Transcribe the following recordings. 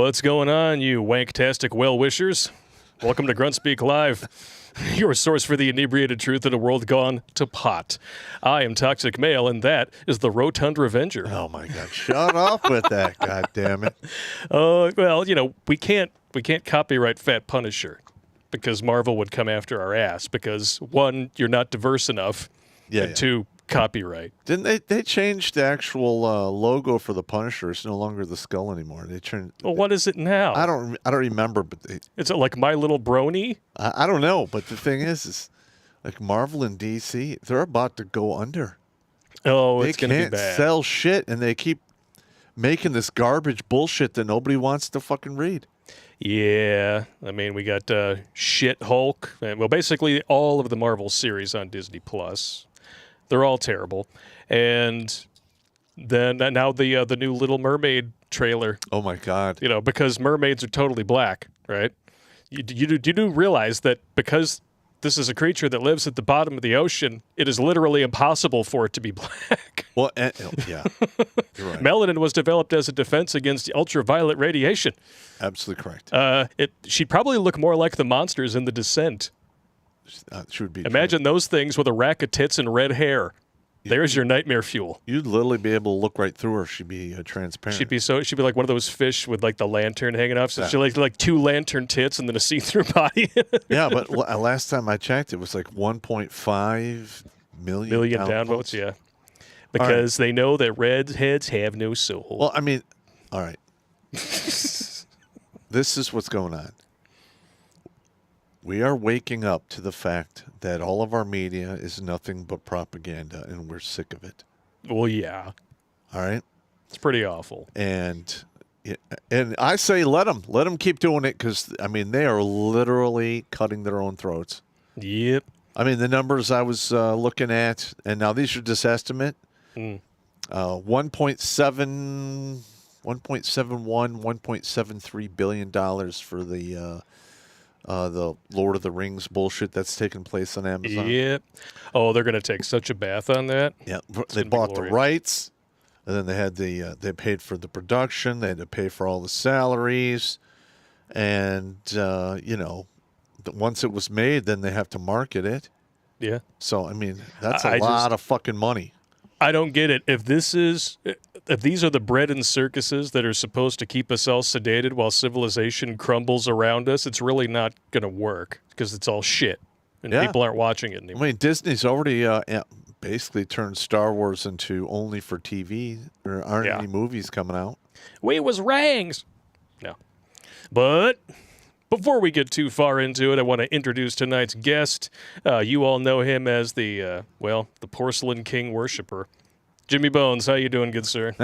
What's going on, you wanktastic well-wishers? Welcome to Grunt Speak Live, your source for the inebriated truth in a world gone to pot. I am Toxic Male, and that is the Rotund Revenger. Oh my God! Shut up with that! God damn it! Well, you know, we can't copyright Fat Punisher because Marvel would come after our ass because, one, you're not diverse enough, and two, copyright. Didn't they changed the actual logo for the Punisher? It's no longer the skull anymore. They turned. Well, what is it now? I don't remember, but is it like My Little Brony? I don't know. But the thing is like Marvel and DC, they're about to go under. Oh, it's going to be bad. They can't sell shit, and they keep making this garbage bullshit that nobody wants to fucking read. Yeah, I mean, we got Shit Hulk. Well, basically all of the Marvel series on Disney Plus. They're all terrible. And then now the new Little Mermaid trailer. Oh, my God. You know, because mermaids are totally black, right? You do realize that because this is a creature that lives at the bottom of the ocean, it is literally impossible for it to be black. Well, yeah, you're right. Melanin was developed as a defense against ultraviolet radiation. Absolutely correct. She'd probably look more like the monsters in The Descent. Should be. Imagine those things with a rack of tits and red hair. There's your nightmare fuel. You'd literally be able to look right through her. She'd be transparent. She'd be like one of those fish with like the lantern hanging off. So she like two lantern tits and then a see-through body. Yeah, but last time I checked, it was like 1.5 million downvotes. Yeah, because they know that redheads have no soul. Well, I mean, all right. This is what's going on. We are waking up to the fact that all of our media is nothing but propaganda, and we're sick of it. Well, yeah. All right? It's pretty awful. And I say let them keep doing it because, I mean, they are literally cutting their own throats. Yep. I mean, the numbers I was looking at, and now these are just estimate, 1.71, $1.73 billion for the Lord of the Rings bullshit that's taking place on Amazon. Yep. Oh, they're going to take such a bath on that. Yeah. They bought the rights, and then they had they paid for the production. They had to pay for all the salaries. And, once it was made, then they have to market it. Yeah. So, I mean, that's a lot of fucking money. I don't get it. If these are the bread and circuses that are supposed to keep us all sedated while civilization crumbles around us, it's really not going to work because it's all shit and people aren't watching it anymore. I mean, Disney's already basically turned Star Wars into only for TV. There aren't any movies coming out. We was rangs. No. But before we get too far into it, I want to introduce tonight's guest. You all know him as the Porcelain King worshiper. Jimmy Bones, how you doing, good sir?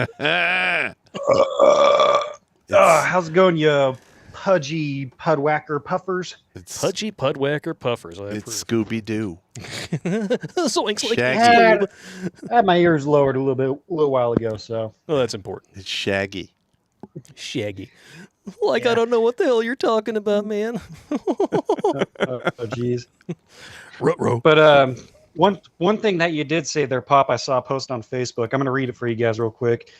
How's it going, you pudgy pudwhacker puffers? It's pudgy pudwhacker puffers. It's Scooby-Doo. Zoinks like I had my ears lowered a little while ago, so. Well, that's important. It's Shaggy. Shaggy. Like, I don't know what the hell you're talking about, man. Oh, jeez. Ruh-roh. But one thing that you did say there, Pop, I saw a post on Facebook. I'm going to read it for you guys real quick.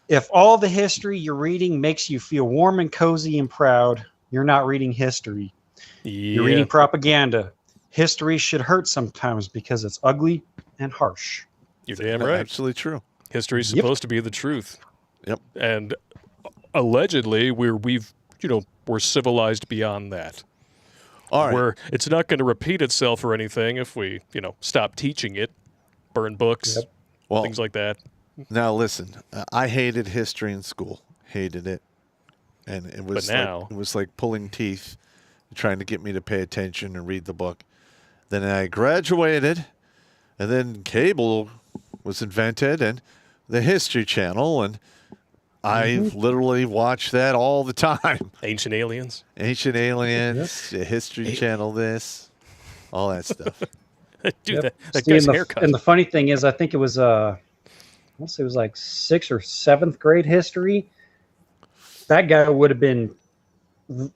If all the history you're reading makes you feel warm and cozy and proud, you're not reading history. Yeah. You're reading propaganda. History should hurt sometimes because it's ugly and harsh. You're damn right. Absolutely true. History's supposed to be the truth. Yep. And allegedly, we're civilized beyond that. All right. It's not going to repeat itself or anything if we, stop teaching it, burn books, things like that. Now listen, I hated history in school. Hated it. And it was like pulling teeth, trying to get me to pay attention and read the book. Then I graduated, and then cable was invented and the History Channel, and I literally watch that all the time. Ancient Aliens. The History Channel, all that stuff. Dude, that guy's haircut. And the funny thing is, I think it was I want to say it was like 6th or 7th grade history. That guy would have been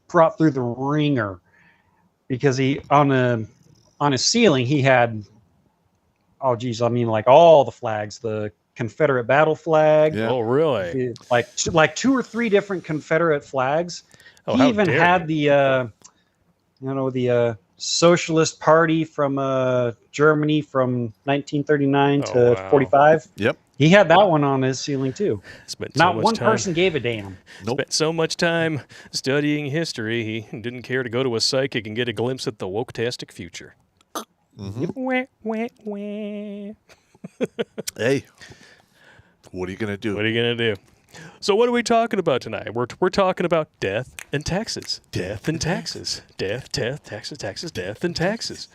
brought through the ringer because he on his ceiling he had like all the flags, the Confederate battle flag. Yeah. Oh, really? Like 2 or 3 different Confederate flags. Oh, He how even dare had you. the Socialist Party from Germany from 1939 Oh, to wow. 45. Yep. He had that one on his ceiling too. Spent so Not much one time. person gave a damn. Nope. Spent so much time studying history, he didn't care to go to a psychic and get a glimpse at the woke-tastic future. Mhm. Wah, wah, wah. Hey, what are you gonna do? What are you going to do? So what are we talking about tonight? We're talking about death and taxes. Death and taxes. Death, taxes, death and taxes.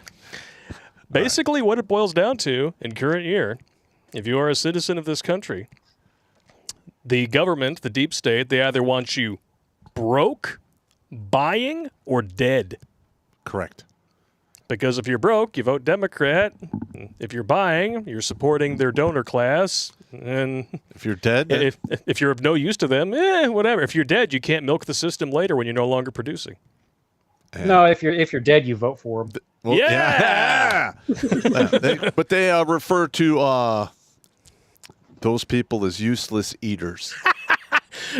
Basically, what it boils down to in current year, if you are a citizen of this country, the government, the deep state, they either want you broke, buying, or dead. Correct. Because if you're broke, you vote Democrat. If you're buying, you're supporting their donor class. And If you're dead, if you're of no use to them, whatever. If you're dead, you can't milk the system later when you're no longer producing. No, if you're dead, you vote for him. well, Yeah! but they refer to those people as useless eaters.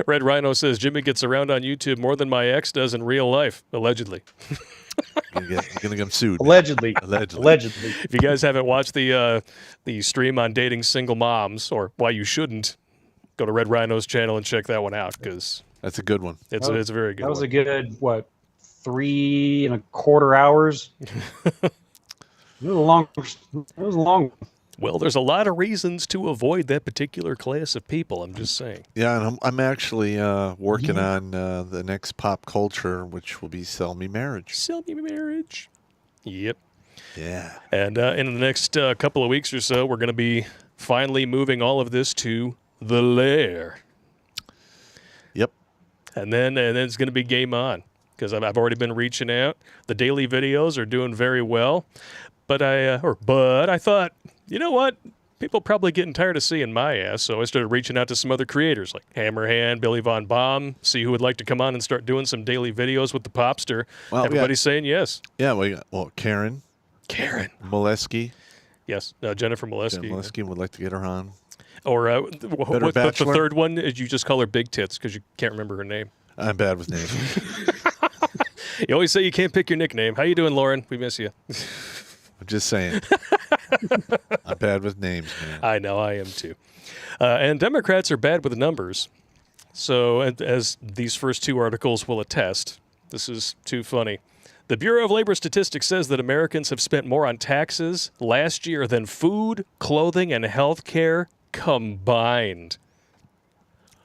Red Rhino says Jimmy gets around on YouTube more than my ex does in real life, allegedly. You're gonna get sued. man. Allegedly. Allegedly. If you guys haven't watched the stream on dating single moms, or why you shouldn't, go to Red Rhino's channel and check that one out, because That's a good one. it's a very good That was one. a good 3.25 hours. It was a long. Well, there's a lot of reasons to avoid that particular class of people, I'm just saying. Yeah, and I'm actually working on the next pop culture, which will be Sell Me Marriage. Sell me marriage. Yep. Yeah. And in the next couple of weeks or so, we're going to be finally moving all of this to the lair. Yep. And then it's going to be game on, because I've already been reaching out. The daily videos are doing very well. But I thought, you know what? People probably getting tired of seeing my ass, so I started reaching out to some other creators like Hammerhand, Billy Von Baum, see who would like to come on and start doing some daily videos with the Popster. Well, Everybody's saying yes. Yeah, well, Karen Molesky. Yes, Jennifer Molesky. Jen Molesky would like to get her on. Or what's the Bachelor? third one? Is you just call her Big Tits because you can't remember her name. I'm bad with names. You always say you can't pick your nickname. How you doing, Lauren? We miss you. I'm just saying. I'm bad with names, man. I know, I am too. And Democrats are bad with numbers. So, as these first two articles will attest, this is too funny. The Bureau of Labor Statistics says that Americans have spent more on taxes last year than food, clothing, and health care combined.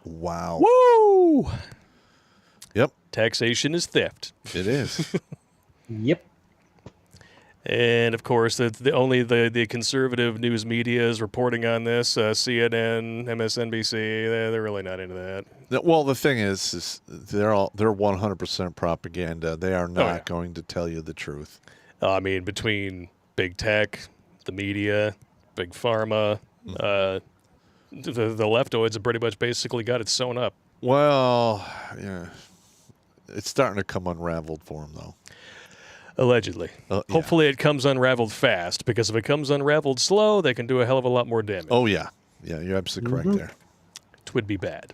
Wow. Woo! Yep, Taxation is theft. it is. Yep. And of course, only the conservative news media is reporting on this. CNN, MSNBC, they're really not into that. Well, the thing is they're 100% propaganda. They are not going to tell you the truth. I mean, between big tech, the media, big pharma, the leftoids have pretty much basically got it sewn up. Well, yeah, it's starting to come unraveled for them, though. Allegedly. Yeah. Hopefully it comes unraveled fast, because if it comes unraveled slow, they can do a hell of a lot more damage. Oh, yeah. Yeah, you're absolutely correct there. It would be bad.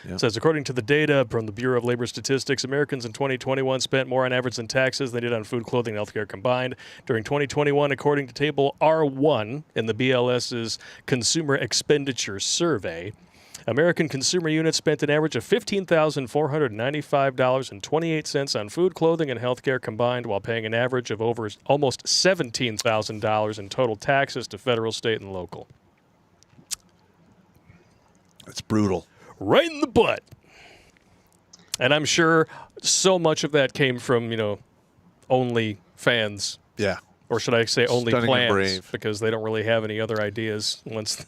Yep. It says, according to the data from the Bureau of Labor Statistics, Americans in 2021 spent more on average in taxes than they did on food, clothing, and healthcare combined. During 2021, according to Table R1 in the BLS's Consumer Expenditure Survey, American consumer units spent an average of $15,495.28 on food, clothing, and healthcare combined, while paying an average of over almost $17,000 in total taxes to federal, state, and local. It's brutal. Right in the butt. And I'm sure so much of that came from, only fans. Yeah. Or should I say only Stunning and plans? brave. Because they don't really have any other ideas once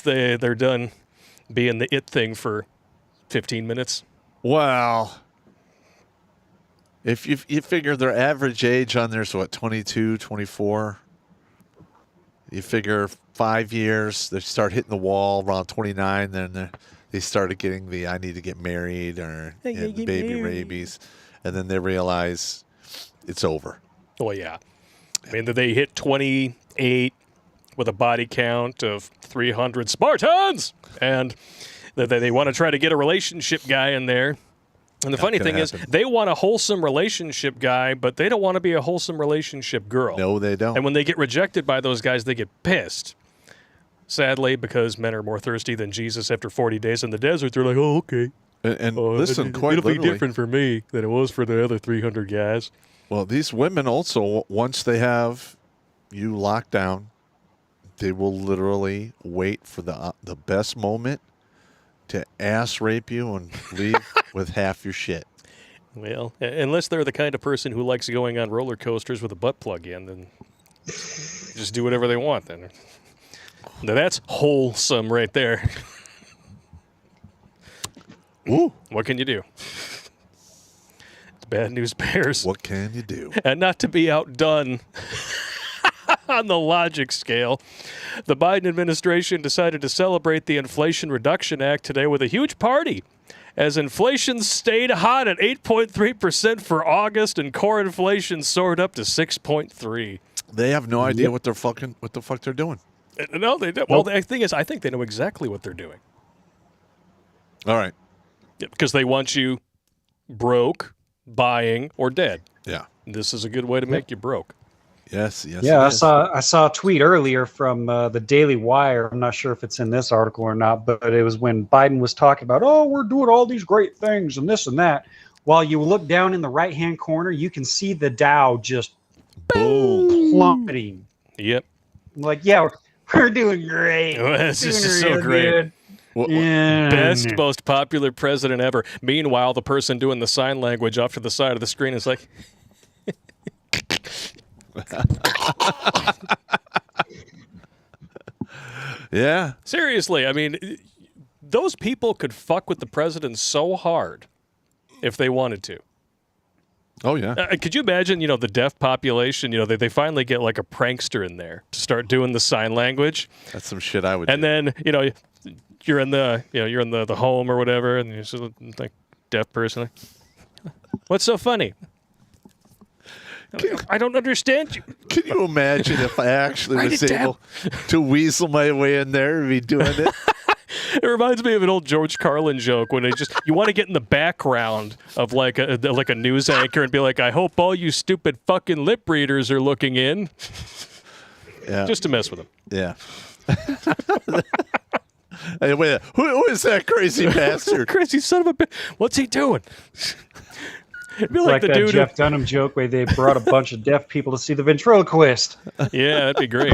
they're done being the it thing for 15 minutes. Well, if you figure their average age on there's 22, 24. You figure 5 years, they start hitting the wall around 29, then they started getting the I need to get married or the baby rabies, and then they realize it's over. Well, yeah. I mean, they hit 28, with a body count of 300 Spartans, and they want to try to get a relationship guy in there. And the funny thing is, they want a wholesome relationship guy, but they don't want to be a wholesome relationship girl. No, they don't. And when they get rejected by those guys, they get pissed. Sadly, because men are more thirsty than Jesus after 40 days in the desert, they're like, oh, okay. And listen, quite it'll literally, be different for me than it was for the other 300 guys. Well, these women also, once they have you locked down, they will literally wait for the best moment to ass rape you and leave with half your shit. Well, unless they're the kind of person who likes going on roller coasters with a butt plug in, then just do whatever they want then. Now that's wholesome right there. Ooh. What can you do? It's bad news bears. What can you do? And not to be outdone on the logic scale, the Biden administration decided to celebrate the Inflation Reduction Act today with a huge party, as inflation stayed hot at 8.3% for August and core inflation soared up to 6.3%. They have no idea what the fuck they're doing. No, they don't. Well, the thing is, I think they know exactly what they're doing. All right. Yeah, because they want you broke, buying, or dead. Yeah. This is a good way to make you broke. Yes. Yeah, I saw a tweet earlier from the Daily Wire. I'm not sure if it's in this article or not, but it was when Biden was talking about, oh, we're doing all these great things and this and that. While you look down in the right-hand corner, you can see the Dow just boom plummeting. Yep. Like, yeah, we're doing great. This is so great. Best, most popular president ever. Meanwhile, the person doing the sign language off to the side of the screen is like... Yeah. Seriously, I mean, those people could fuck with the president so hard if they wanted to. Oh, yeah. Could you imagine, the deaf population, they finally get like a prankster in there to start doing the sign language. That's some shit I would and do. And then, you're in the home or whatever, and you're just like deaf person. Like, what's so funny? I don't understand you. Can you imagine if I actually was able to weasel my way in there and be doing it? It reminds me of an old George Carlin joke when you want to get in the background of like a news anchor and be like, I hope all you stupid fucking lip readers are looking in. Yeah. Just to mess with them. Yeah. Hey, wait, who is that crazy bastard? Crazy son of a bitch. What's he doing? It'd be like the that dude Jeff Dunham joke where they brought a bunch of deaf people to see the ventriloquist. Yeah, that'd be great.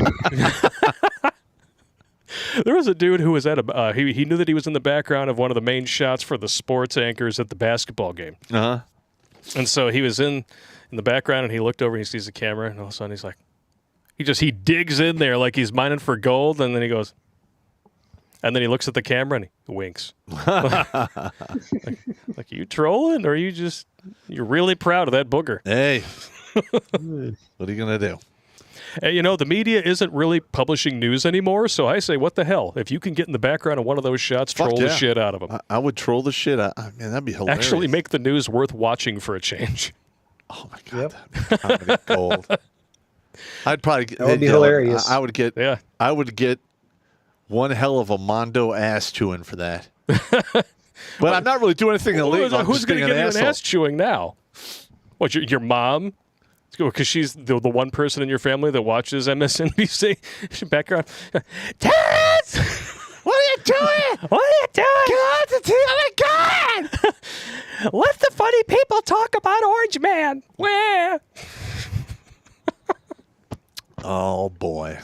There was a dude who was at he knew that he was in the background of one of the main shots for the sports anchors at the basketball game. Uh-huh. And so he was in the background, and he looked over and he sees the camera, and all of a sudden he's like, he digs in there like he's mining for gold, and then he goes, and then he looks at the camera and he winks. like, are you trolling, or are you're really proud of that booger? Hey, what are you going to do? Hey, the media isn't really publishing news anymore, so I say, what the hell? If you can get in the background of one of those shots, troll the shit out of them. I would troll the shit out. Man, that'd be hilarious. Actually make the news worth watching for a change. Oh, my God. Yep. That'd be gold. I'd probably... That would be hilarious. I would get one hell of a Mondo ass chewing for that. But I'm not really doing anything illegal. Who's going to get an ass chewing now? What, your mom? Because she's the one person in your family that watches MSNBC. Background. Terrence! What are you doing? What are you doing? Get off the TV! Oh, my God! Let the funny people talk about Orange Man. Where? Oh, boy.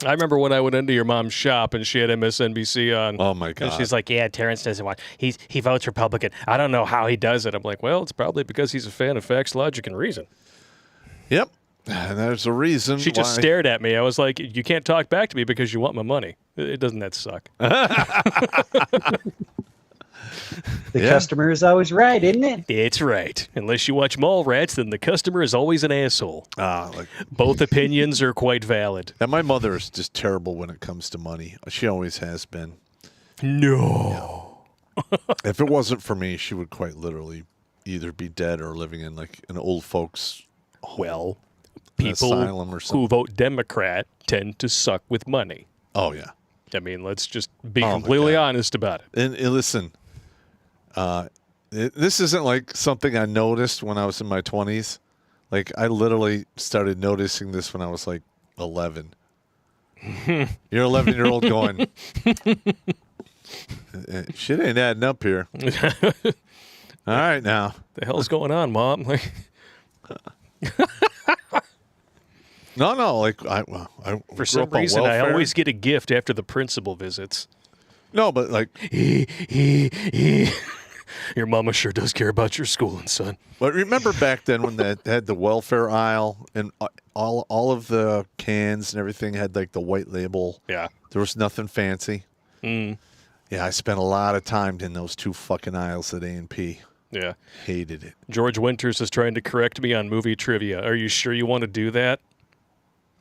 I remember when I went into your mom's shop and she had MSNBC on. Oh, my God. And she's like, yeah, Terrence doesn't watch. He votes Republican. I don't know how he does it. I'm like, well, it's probably because he's a fan of facts, logic, and reason. Yep. And there's a reason She just stared at me. I was like, you can't talk back to me because you want my money. Doesn't that suck? The customer is always right, isn't it? It's right. Unless you watch Mallrats, then the customer is always an asshole. Both opinions are quite valid. And my mother is just terrible when it comes to money. She always has been. No. Yeah. If it wasn't for me, she would quite literally either be dead or living in like an old folks home. Well, asylum or something. Who vote Democrat tend to suck with money. Oh, yeah. I mean, let's just be completely honest about it. And listen, this isn't like something I noticed when I was in my 20s. Like, I literally started noticing this when I was like 11. You're 11-year-old going, shit ain't adding up here. All right, now. The hell's going on, Mom? No. Like, for some reason, I always get a gift after the principal visits. No, but like, your mama sure does care about your schooling, son. But remember back then when they had the welfare aisle and all of the cans and everything had like the white label. Yeah. There was nothing fancy. Yeah, I spent a lot of time in those two fucking aisles at A&P. Yeah. Hated it. George Winters is trying to correct me on movie trivia. Are you sure you want to do that?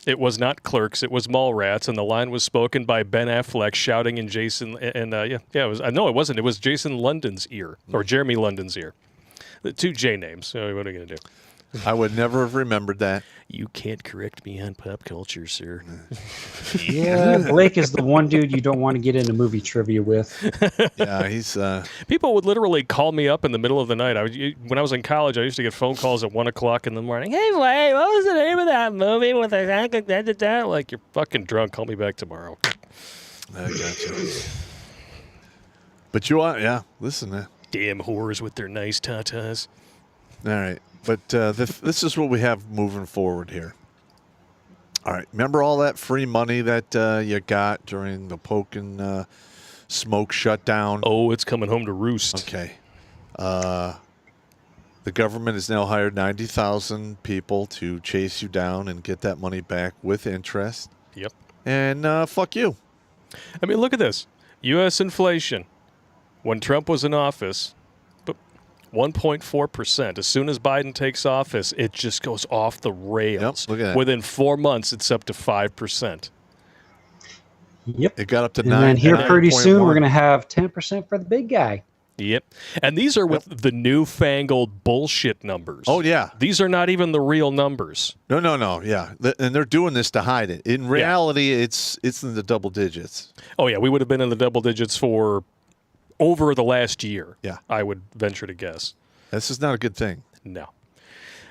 It was not Clerks. It was Mallrats, and the line was spoken by Ben Affleck shouting in Jason. And it was. No, it wasn't. It was Jason London's ear or Jeremy London's ear. The two J names. So what are you gonna do? I would never have remembered that. You can't correct me on pop culture, sir. Yeah, Blake is the one dude you don't want to get into movie trivia with. Yeah, he's. People would literally call me up in the middle of the night. When I was in college, I used to get phone calls at 1 o'clock in the morning. Hey, Blake, what was the name of that movie with the like you're fucking drunk? Call me back tomorrow. I got you. But you are, yeah. Listen, man. Damn whores with their nice tatas. All right. But this is what we have moving forward here. All right. Remember all that free money that you got during the poke and smoke shutdown? Oh, it's coming home to roost. Okay. The government has now hired 90,000 people to chase you down and get that money back with interest. Yep. And fuck you. I mean, look at this. U.S. inflation. When Trump was in office, 1.4%. As soon as Biden takes office, it just goes off the rails. Yep, look at that. Within 4 months, it's up to 5%. Yep. It got up to and 9. then here pretty 9.1. soon, we're going to have 10% for the big guy. Yep. And these are with the newfangled bullshit numbers. Oh, yeah. These are not even the real numbers. No. Yeah. And they're doing this to hide it. In reality, it's in the double digits. Oh, yeah. We would have been in the double digits for over the last year. Yeah. I would venture to guess. This is not a good thing. No.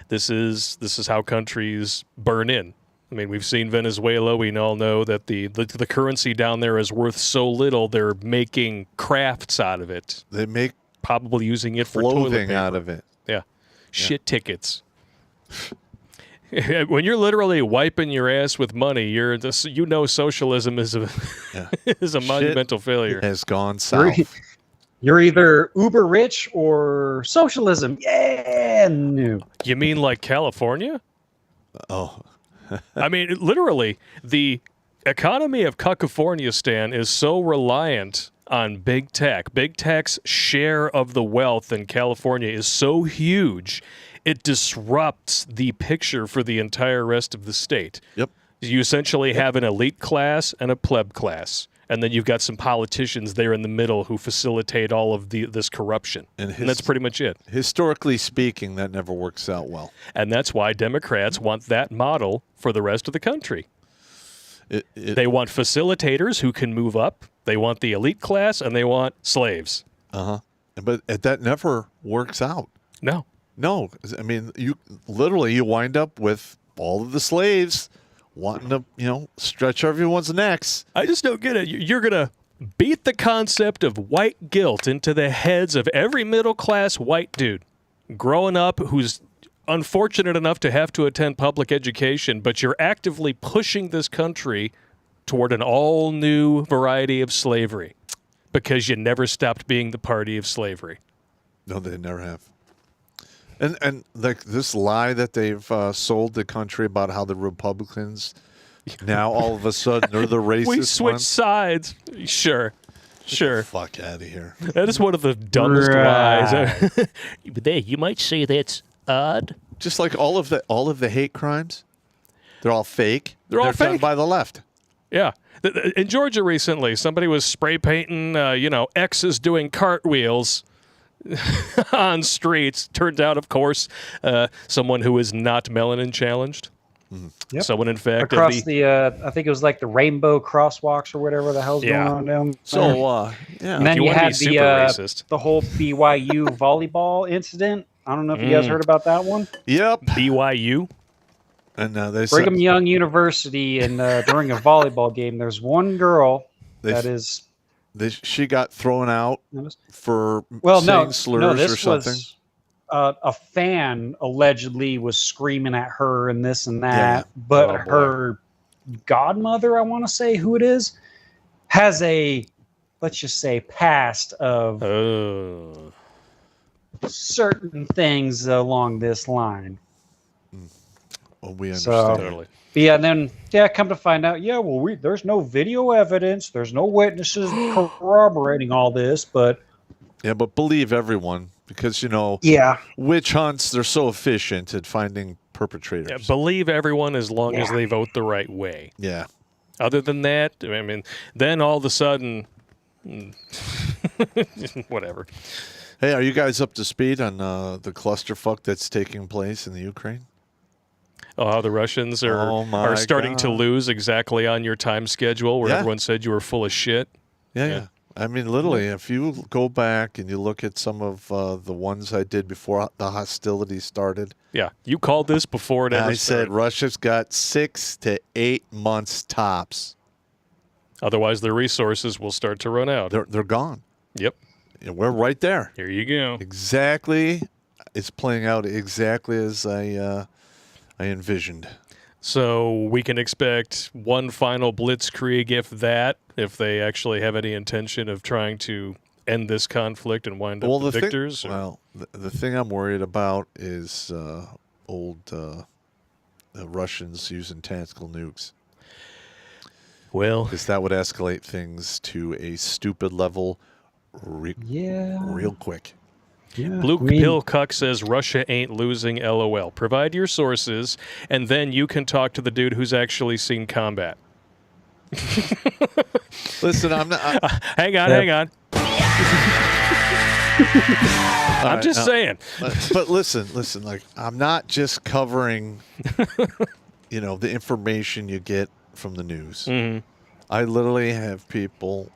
This is how countries burn in. I mean, we've seen Venezuela. We all know that the currency down there is worth so little, they're making crafts out of it. They make probably using it for toilet clothing paper. out of it. Yeah. Shit tickets. When you're literally wiping your ass with money, socialism is a is a monumental failure. Has gone south. You're either uber rich or socialism. Yeah, no. You mean like California? Oh. I mean, literally, the economy of California is so reliant on big tech. Big tech's share of the wealth in California is so huge, it disrupts the picture for the entire rest of the state. Yep. You essentially have an elite class and a pleb class. And then you've got some politicians there in the middle who facilitate all of this corruption. And that's pretty much it. Historically speaking, that never works out well. And that's why Democrats want that model for the rest of the country. They want facilitators who can move up. They want the elite class, and they want slaves. Uh-huh. But that never works out. No. No. I mean, you wind up with all of the slaves wanting to, stretch everyone's necks. I just don't get it. You're going to beat the concept of white guilt into the heads of every middle-class white dude growing up who's unfortunate enough to have to attend public education, but you're actively pushing this country toward an all-new variety of slavery because you never stopped being the party of slavery. No, they never have. And like this lie that they've sold the country about how the Republicans now all of a sudden are the racist We switch ones. sides. Sure. Get the fuck out of here. That is one of the dumbest lies. You might say that's odd. Just like all of the hate crimes, they're all fake. They're all done fake. by the left. Yeah. In Georgia recently, somebody was spray painting, X's doing cartwheels on streets. Turned out, of course, someone who is not melanin challenged. Yep. So when in fact across I think it was like the rainbow crosswalks or whatever the hell's going on down there. So yeah, And then you had the whole BYU volleyball incident. I don't know if you guys heard about that one. Yep. BYU. And they Brigham Young University, and during a volleyball game, there's one girl she got thrown out for saying slurs or something. Was, a fan allegedly was screaming at her and this and that, but her godmother, I want to say who it is, has a, let's just say, past of certain things along this line. Well, we understand. Totally. Yeah, and then come to find out, there's no video evidence, there's no witnesses corroborating all this, but believe everyone, because witch hunts, they're so efficient at finding perpetrators. Yeah, believe everyone as long as they vote the right way. Yeah. Other than that, I mean, then all of a sudden, whatever. Hey, are you guys up to speed on the clusterfuck that's taking place in the Ukraine? Oh, how the Russians are starting to lose exactly on your time schedule where everyone said you were full of shit. Yeah. I mean, literally, if you go back and you look at some of the ones I did before the hostilities started. Yeah, you called this before it ever started. I said Russia's got 6 to 8 months tops. Otherwise, their resources will start to run out. They're gone. Yep. And we're right there. Here you go. Exactly. It's playing out exactly as I envisioned. So we can expect one final blitzkrieg, if they actually have any intention of trying to end this conflict and wind up the victors. The thing I'm worried about is the Russians using tactical nukes. Well, because that would escalate things to a stupid level real quick. Yeah, Blue Pill Cuck says Russia ain't losing, LOL. Provide your sources, and then you can talk to the dude who's actually seen combat. Listen, I'm not... hang on. I'm just saying. But listen, like, I'm not just covering, the information you get from the news. Mm-hmm. I literally have people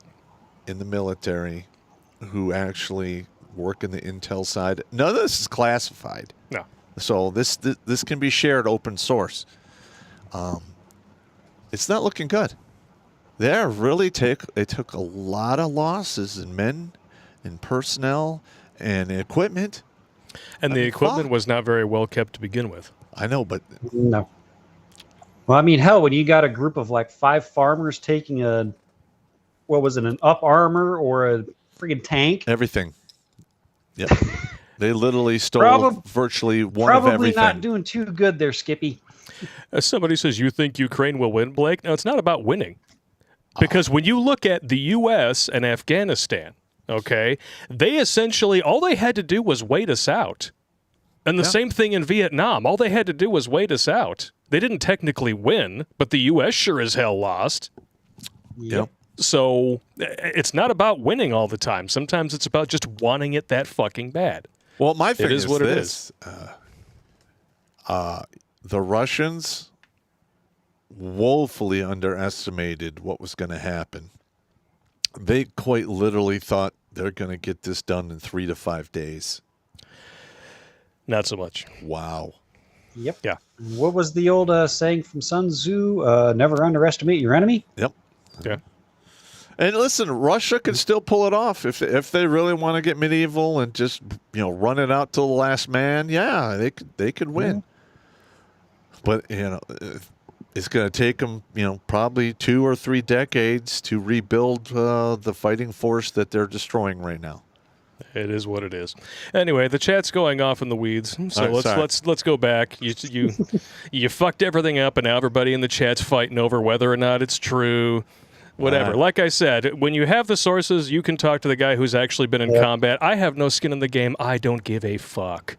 in the military who actually work in the intel side. None of this is classified. No. So this can be shared open source. It's not looking good. They took a lot of losses in men, in personnel, and equipment. And the equipment was not very well kept to begin with. I know, but no. Well, I mean, hell, when you got a group of like 5 farmers taking an up armor or a freaking tank, everything. Yep. They literally stole virtually one of everything. Probably not doing too good there, Skippy. Somebody says, you think Ukraine will win, Blake? No, it's not about winning. Because when you look at the U.S. and Afghanistan, okay, they essentially, all they had to do was wait us out. And the same thing in Vietnam. All they had to do was wait us out. They didn't technically win, but the U.S. sure as hell lost. Yep. So it's not about winning all the time. Sometimes it's about just wanting it that fucking bad. Well, my thing is what this. It is. The Russians woefully underestimated what was going to happen. They quite literally thought they're going to get this done in 3 to 5 days. Not so much. Wow. Yep. Yeah. What was the old saying from Sun Tzu? Never underestimate your enemy. Yep. Yeah. And listen, Russia can still pull it off if they really want to get medieval and just run it out till the last man. Yeah, they could win. But it's going to take them probably 2 or 3 decades to rebuild the fighting force that they're destroying right now. It is what it is. Anyway, the chat's going off in the weeds, so let's go back. You fucked everything up, and now everybody in the chat's fighting over whether or not it's true. Whatever. Like I said, when you have the sources, you can talk to the guy who's actually been in combat. I have no skin in the game. I don't give a fuck.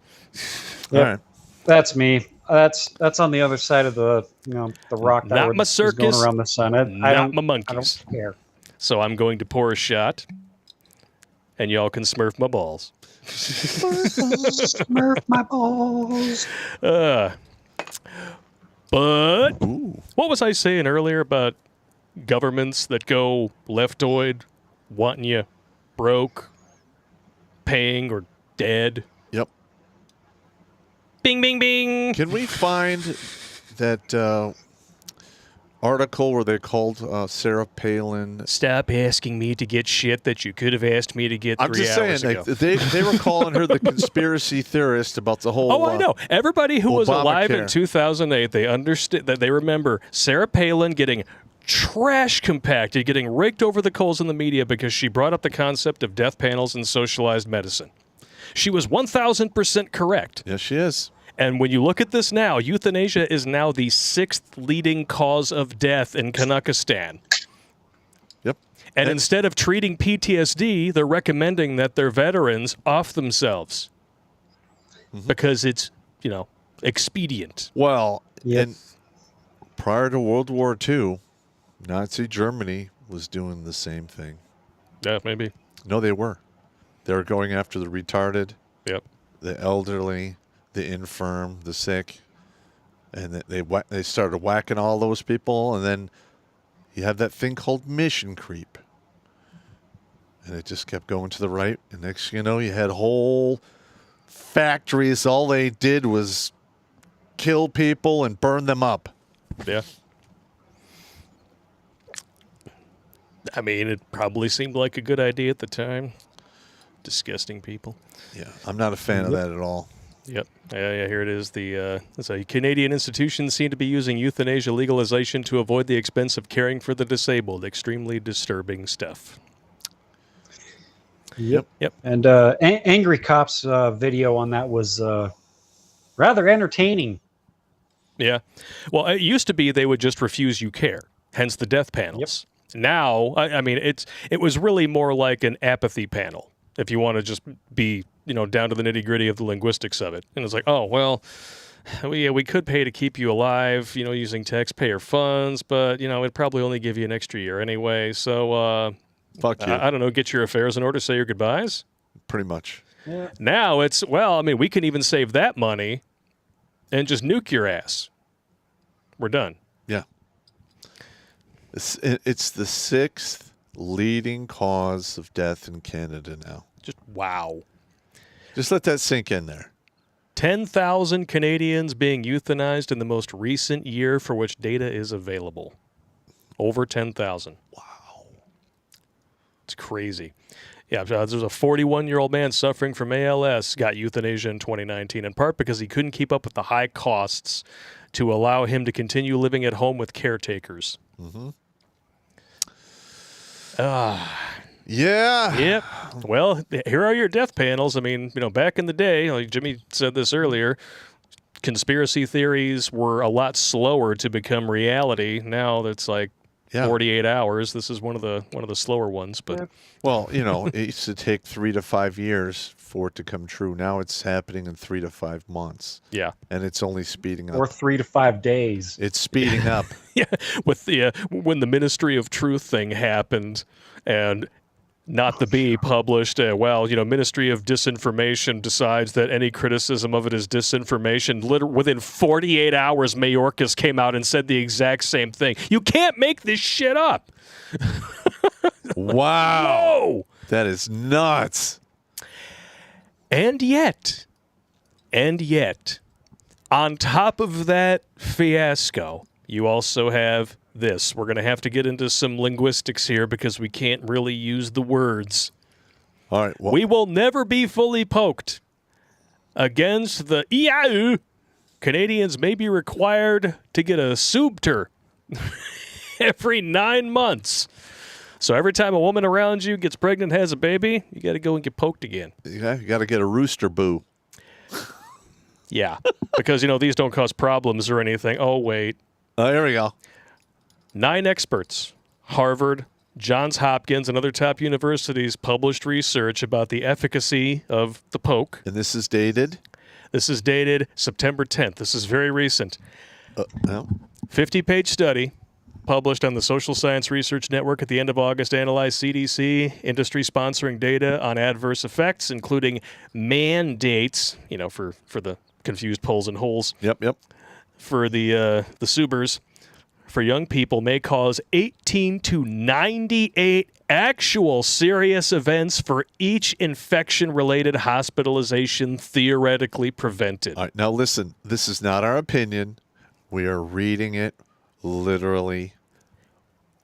Yep. All right. That's me. That's on the other side of the the rock that not my circus, going around the sun. Not my monkeys. I don't care. So I'm going to pour a shot, and y'all can smurf my balls. Smurf my balls. But Ooh. what was I saying earlier about governments that go leftoid, wanting you broke, paying, or dead? Yep. Bing, bing, bing. Can we find that article where they called Sarah Palin? Stop asking me to get shit that you could have asked me to get 3 I'm just hours saying, ago. they were calling her the conspiracy theorist about the whole. Oh, I know. Everybody who was alive in Obamacare. 2008, they understood that they remember Sarah Palin getting trash compacted, getting raked over the coals in the media because she brought up the concept of death panels and socialized medicine. She was 1,000% correct. Yes, she is. And when you look at this now, euthanasia is now the 6th leading cause of death in Kazakhstan. Yep. And instead of treating PTSD, they're recommending that their veterans off themselves because it's, expedient. Well, Yep. and prior to World War II, Nazi Germany was doing the same thing. Yeah, maybe. No, they were. They were going after the retarded, Yep. the elderly, the infirm, the sick, and they started whacking all those people. And then you have that thing called mission creep, and it just kept going to the right. And next thing you know, you had whole factories. All they did was kill people and burn them up. Yeah. I mean, it probably seemed like a good idea at the time. Disgusting people. Yeah, I'm not a fan of that at all. Yep. Yeah, here it is. So Canadian institutions seem to be using euthanasia legalization to avoid the expense of caring for the disabled. Extremely disturbing stuff. Yep. Yep. And Angry Cops video on that was rather entertaining. Yeah. Well, it used to be they would just refuse you care, hence the death panels. Now, I mean, it was really more like an apathy panel, if you want to just be, down to the nitty-gritty of the linguistics of it. And it's like, oh, well, we could pay to keep you alive, using taxpayer funds, but, it'd probably only give you an extra year anyway. So, Fuck you. I don't know, get your affairs in order, say your goodbyes. Pretty much. Yeah. Now it's, we can even save that money and just nuke your ass. We're done. Yeah. It's the 6th leading cause of death in Canada now. Just wow. Just let that sink in there. 10,000 Canadians being euthanized in the most recent year for which data is available. Over 10,000. Wow. It's crazy. Yeah, there's a 41-year-old man suffering from ALS, got euthanasia in 2019, in part because he couldn't keep up with the high costs to allow him to continue living at home with caretakers. Yeah. Yep. Well, here are your death panels. I mean, back in the day, like Jimmy said this earlier, conspiracy theories were a lot slower to become reality. Now it's like 48 hours. This is one of the slower ones, but well, it used to take 3 to 5 years for it to come true. Now it's happening in 3 to 5 months. Yeah. And it's only speeding up. Or 3 to 5 days. It's speeding up. Yeah, with the when the Ministry of Truth thing happened and not the be published, Ministry of Disinformation decides that any criticism of it is disinformation. Within 48 hours, Mayorkas came out and said the exact same thing. You can't make this shit up. Wow. Whoa. That is nuts. And yet, on top of that fiasco, you also have this. We're going to have to get into some linguistics here because we can't really use the words. All right. Well, We will never be fully poked. Against the EAU, Canadians may be required to get a subter every 9 months. So every time a woman around you gets pregnant and has a baby, you got to go and get poked again. you got to get a rooster boo. Yeah, because, these don't cause problems or anything. Oh, wait. Oh, here we go. 9 experts, Harvard, Johns Hopkins, and other top universities published research about the efficacy of the poke. And this is dated? This is dated September 10th. This is very recent. No. 50-page study published on the Social Science Research Network at the end of August analyzed CDC industry sponsoring data on adverse effects, including mandates, for the confused poles and holes. Yep. for the Subers for young people may cause 18 to 98 actual serious events for each infection-related hospitalization theoretically prevented. All right, now listen, this is not our opinion. We are reading it literally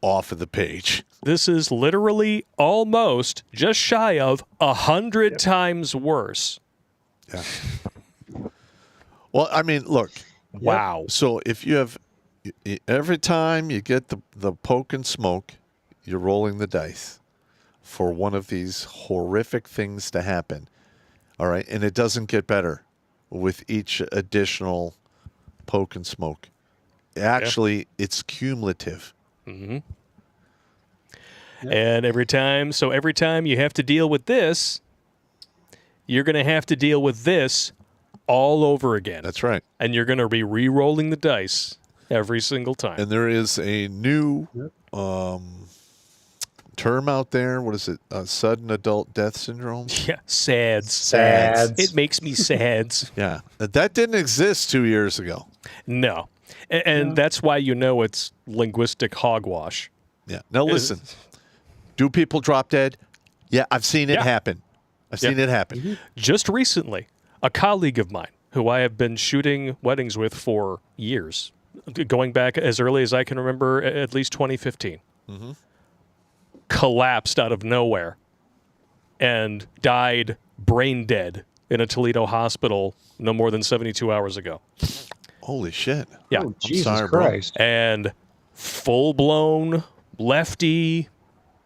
off of the page. This is literally almost just shy of 100 times worse. Yeah. Well, I mean, look. Wow. So if you have, every time you get the poke and smoke, you're rolling the dice for one of these horrific things to happen. All right. And it doesn't get better with each additional poke and smoke. Actually, it's cumulative. Mm-hmm. Yep. And every time you have to deal with this, you're going to have to deal with this all over again. That's right. And you're going to be re-rolling the dice every single time. And there is a new term out there. What is it? Sudden adult death syndrome? Yeah, SADS. SADS. It makes me SADS. Yeah. That didn't exist 2 years ago. No. And that's why you know it's linguistic hogwash. Yeah. Now listen. Do people drop dead? Yeah, I've seen it happen. I've seen it happen. Mm-hmm. Just recently, a colleague of mine who I have been shooting weddings with for years, going back as early as I can remember, at least 2015, collapsed out of nowhere and died brain dead in a Toledo hospital no more than 72 hours ago. Holy shit. Yeah. Oh, Jesus Christ. Bro. And full-blown lefty,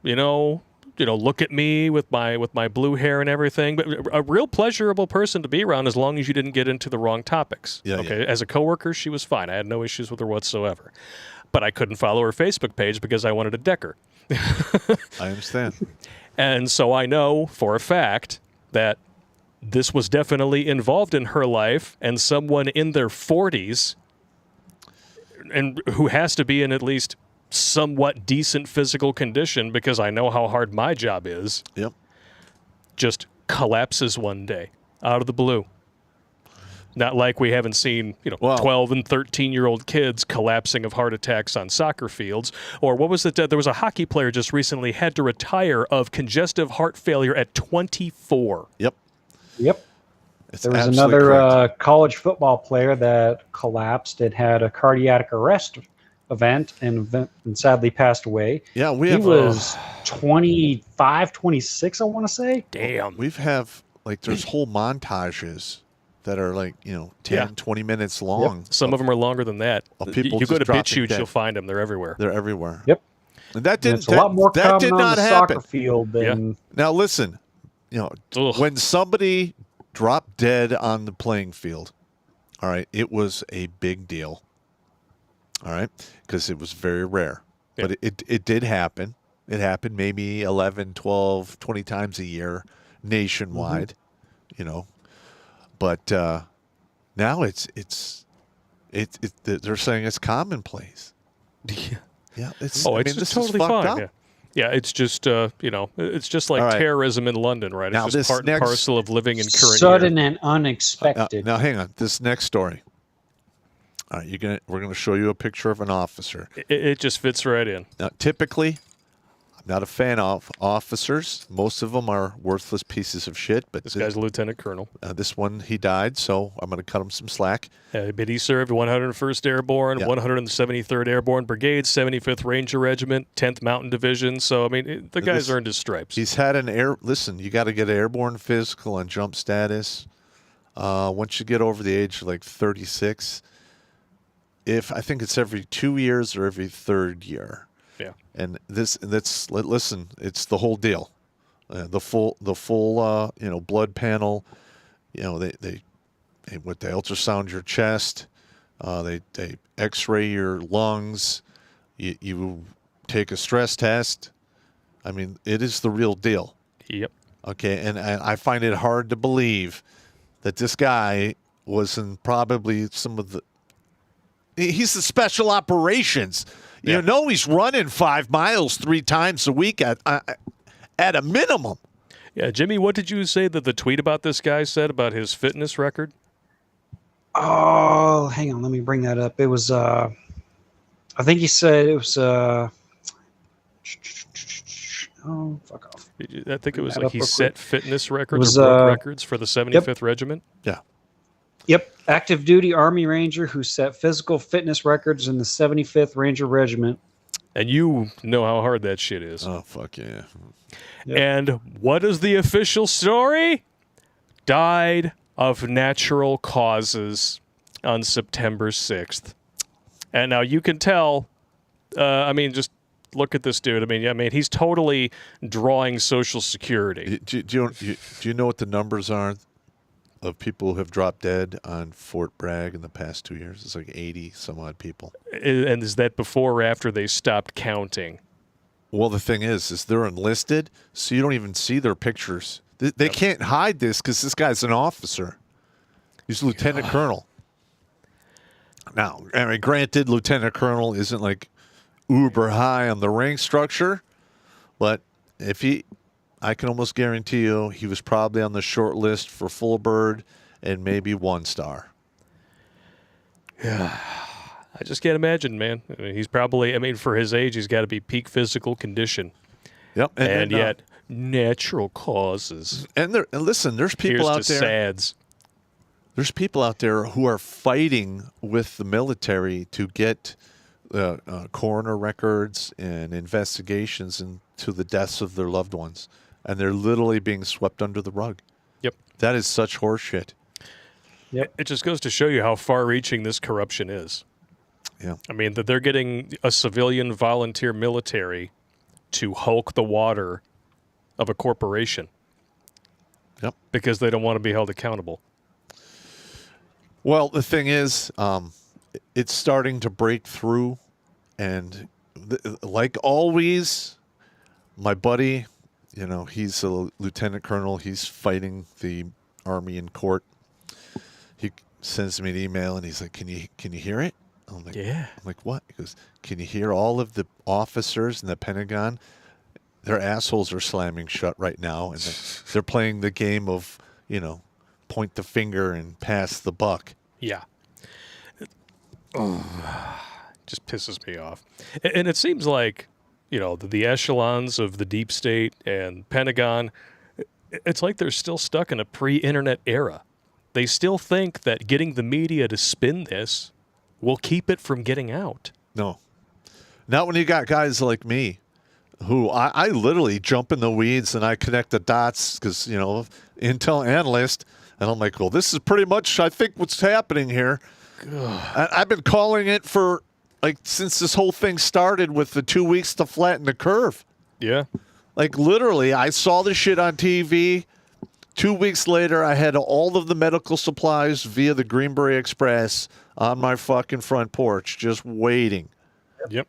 look at me with my blue hair and everything, but a real pleasurable person to be around as long as you didn't get into the wrong topics. Yeah, okay. Yeah. As a coworker, she was fine. I had no issues with her whatsoever. But I couldn't follow her Facebook page because I wanted to deck her. I understand. And so I know for a fact that this was definitely involved in her life, and someone in their 40s and who has to be in at least somewhat decent physical condition, because I know how hard my job is, just collapses one day out of the blue. Not like we haven't seen 12 and 13-year-old kids collapsing of heart attacks on soccer fields. Or what was it? There was a hockey player just recently had to retire of congestive heart failure at 24. Yep. It's there was another college football player that collapsed and had a cardiac arrest event and sadly passed away. Yeah, he was 25, 26, I want to say. Damn. There's whole montages that are 10, 20 minutes long. Yep. Some of them are longer than that. People you go to BitChute, you'll find them. They're everywhere. They're everywhere. Yep. And that didn't. A lot more that did on not the happen. Soccer field than. Now listen, when somebody dropped dead on the playing field, all right, it was a big deal. All right, because it was very rare. But it did happen. It happened maybe 11, 12, 20 times a year nationwide, But now they're saying it's commonplace. Yeah, it's just totally fine. Yeah, it's just it's just like terrorism in London, right? It's now just part and parcel of living in current sudden year. and unexpected. Now hang on, this next story. All right, we're gonna show you a picture of an officer. It just fits right in. Now, typically, I'm not a fan of officers. Most of them are worthless pieces of shit. But this guy's a lieutenant colonel. This one, he died, so I'm going to cut him some slack. But he served 101st Airborne, 173rd Airborne Brigade, 75th Ranger Regiment, 10th Mountain Division. So, I mean, the guy's earned his stripes. He's had listen, you got to get an airborne physical and jump status. Once you get over the age of 36, I think it's every 2 years or every third year. Yeah. And listen, it's the whole deal. The full blood panel, they ultrasound your chest, they x-ray your lungs, you take a stress test. I mean, it is the real deal. Yep. Okay, and I find it hard to believe that this guy was in probably he's the special operations. He's running 5 miles 3 times a week at a minimum. Yeah, Jimmy, what did you say that the tweet about this guy said about his fitness record? Oh, Oh, hang on. Let me bring that up. It was, I think he said it was, oh, fuck off. I think it was that like up he real set quick. fitness It record or was, broke records for the 75th Regiment. Yeah. Yep. Active duty Army Ranger who set physical fitness records in the 75th Ranger Regiment. And you know how hard that shit is. Oh, fuck yeah. Yep. And what is the official story? Died of natural causes on September 6th. And now you can tell, just look at this dude. I mean, he's totally drawing Social Security. Do you know what the numbers are of people who have dropped dead on Fort Bragg in the past 2 years? It's like 80 some odd people. And is that before or after they stopped counting? Well, the thing is they're enlisted, so you don't even see their pictures. They can't hide this because this guy's an officer. He's a lieutenant colonel. Now, I mean, granted, lieutenant colonel isn't like uber high on the rank structure, but I can almost guarantee you he was probably on the short list for full bird and maybe 1 star. Yeah. I just can't imagine, man. I mean, he's probably, for his age, he's got to be peak physical condition. Yep. And yet, natural causes. And listen, there's people Here's out to there. SADS. There's people out there who are fighting with the military to get coroner records and investigations into the deaths of their loved ones. And they're literally being swept under the rug. Yep. That is such horseshit. Yep. It just goes to show you how far-reaching this corruption is. Yeah. I mean, that they're getting a civilian volunteer military to hulk the water of a corporation. Yep. Because they don't want to be held accountable. Well, the thing is, it's starting to break through. And like always, my buddy, he's a lieutenant colonel. He's fighting the Army in court. He sends me an email, and he's like, can you hear it? I'm like, yeah. I'm like, what? He goes, can you hear all of the officers in the Pentagon? Their assholes are slamming shut right now, and they're playing the game of, point the finger and pass the buck. Yeah. Just pisses me off. And it seems like, the echelons of the deep state and Pentagon, it's like they're still stuck in a pre-internet era. They still think that getting the media to spin this will keep it from getting out. No. Not when you got guys like me who I literally jump in the weeds and I connect the dots because, intel analyst. And I'm like, well, this is pretty much, I think, what's happening here. I've been calling it for, since this whole thing started with the 2 weeks to flatten the curve. Yeah. Literally, I saw this shit on TV. 2 weeks later, I had all of the medical supplies via the Greenberry Express on my fucking front porch, just waiting. Yep.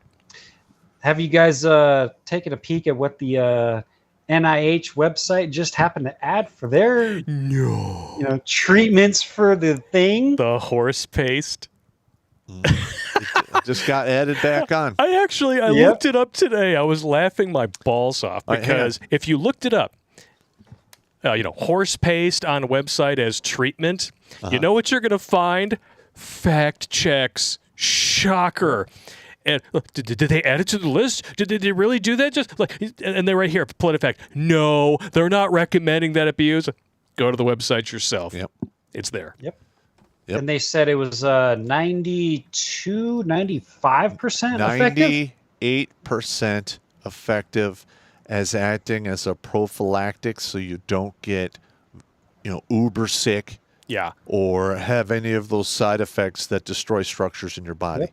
Have you guys taken a peek at what the NIH website just happened to add for their treatments for the thing? The horse paste. It just got added back on. I looked it up today. I was laughing my balls off because if you looked it up, horse paste on a website as treatment, you know what you're going to find? Fact checks. Shocker. And did they add it to the list? Did they really do that? And they're right here. PolitiFact. No, they're not recommending that it be used. Go to the website yourself. Yep. It's there. Yep. And they said it was 95% effective? 98% effective as acting as a prophylactic so you don't get, uber sick. Yeah. Or have any of those side effects that destroy structures in your body. Yep.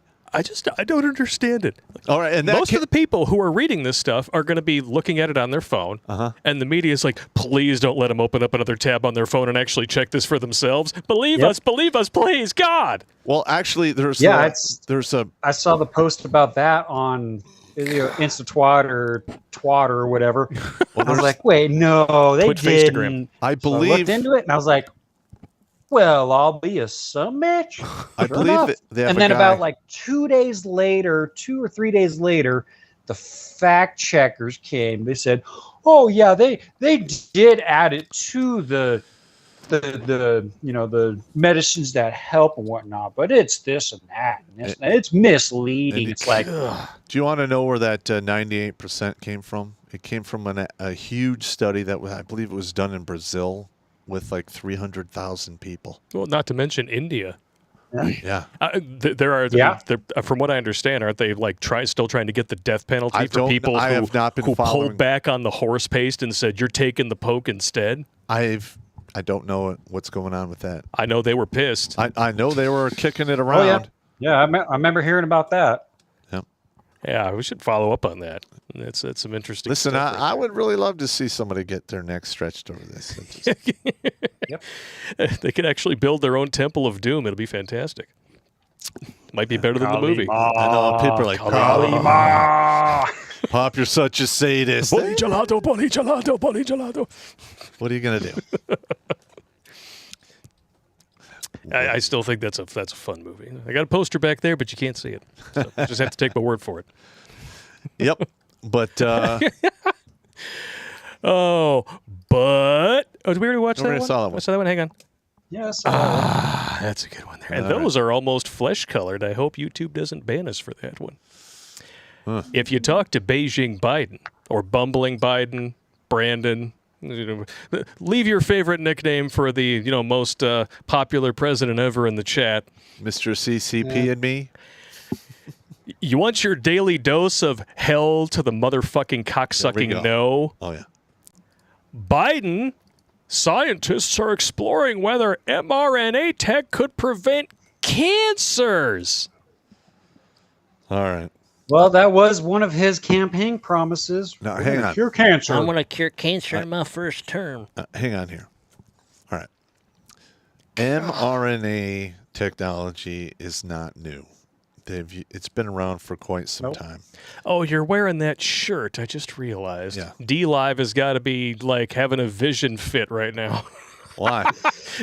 I don't understand it. All right, and most of the people who are reading this stuff are going to be looking at it on their phone, and the media is like, please don't let them open up another tab on their phone and actually check this for themselves. Believe us, please, God. Well, actually, I saw the post about that on Insta-Twat or Twat or whatever. I was like, wait, no, they didn't. Instagram. I believe. So I looked into it, and I was like, well, I'll be a some bitch. I believe that they have and then about 2 days later, 2 or 3 days later, the fact checkers came. They said, oh, yeah, they did add it to the the the medicines that help and whatnot, but it's this and that. And it's misleading. It's like, do you want to know where that 98% came from? It came from a huge study that I believe it was done in Brazil with like 300,000 people. Well, not to mention India. Yeah. There are, from what I understand, aren't they like still trying to get the death penalty for people who pulled back on the horse paste and said, you're taking the poke instead? I don't know what's going on with that. I know they were pissed. I know they were kicking it around. Oh, yeah. I remember hearing about that. Yeah, we should follow up on that. That's some interesting stuff. Listen, I would really love to see somebody get their neck stretched over this. Yep. They could actually build their own Temple of Doom. It'll be fantastic. Might be better than the movie. I know, people are like, Kalima. Pop, you're such a sadist. Poli gelato, poli gelato, poli gelato. What are you going to do? I still think that's a fun movie. I got a poster back there, but you can't see it. So you just have to take my word for it. Yep. But did we already watch that one? I saw that one. Hang on. Yes. That's a good one there. And those are almost flesh colored. I hope YouTube doesn't ban us for that one. If you talk to Beijing Biden or Bumbling Biden, Brandon, leave your favorite nickname for the most popular president ever in the chat. Mr. CCP and me. You want your daily dose of hell to the motherfucking cocksucking no? Oh, yeah. Biden, scientists are exploring whether mRNA tech could prevent cancers. All right. Well, that was one of his campaign promises. Now, hang on. Cure cancer. I'm going to cure cancer in my first term. Hang on here. All right. mRNA technology is not new. It's been around for quite some time. Oh, you're wearing that shirt. I just realized. Yeah. D-Live has got to be like having a vision fit right now. Why?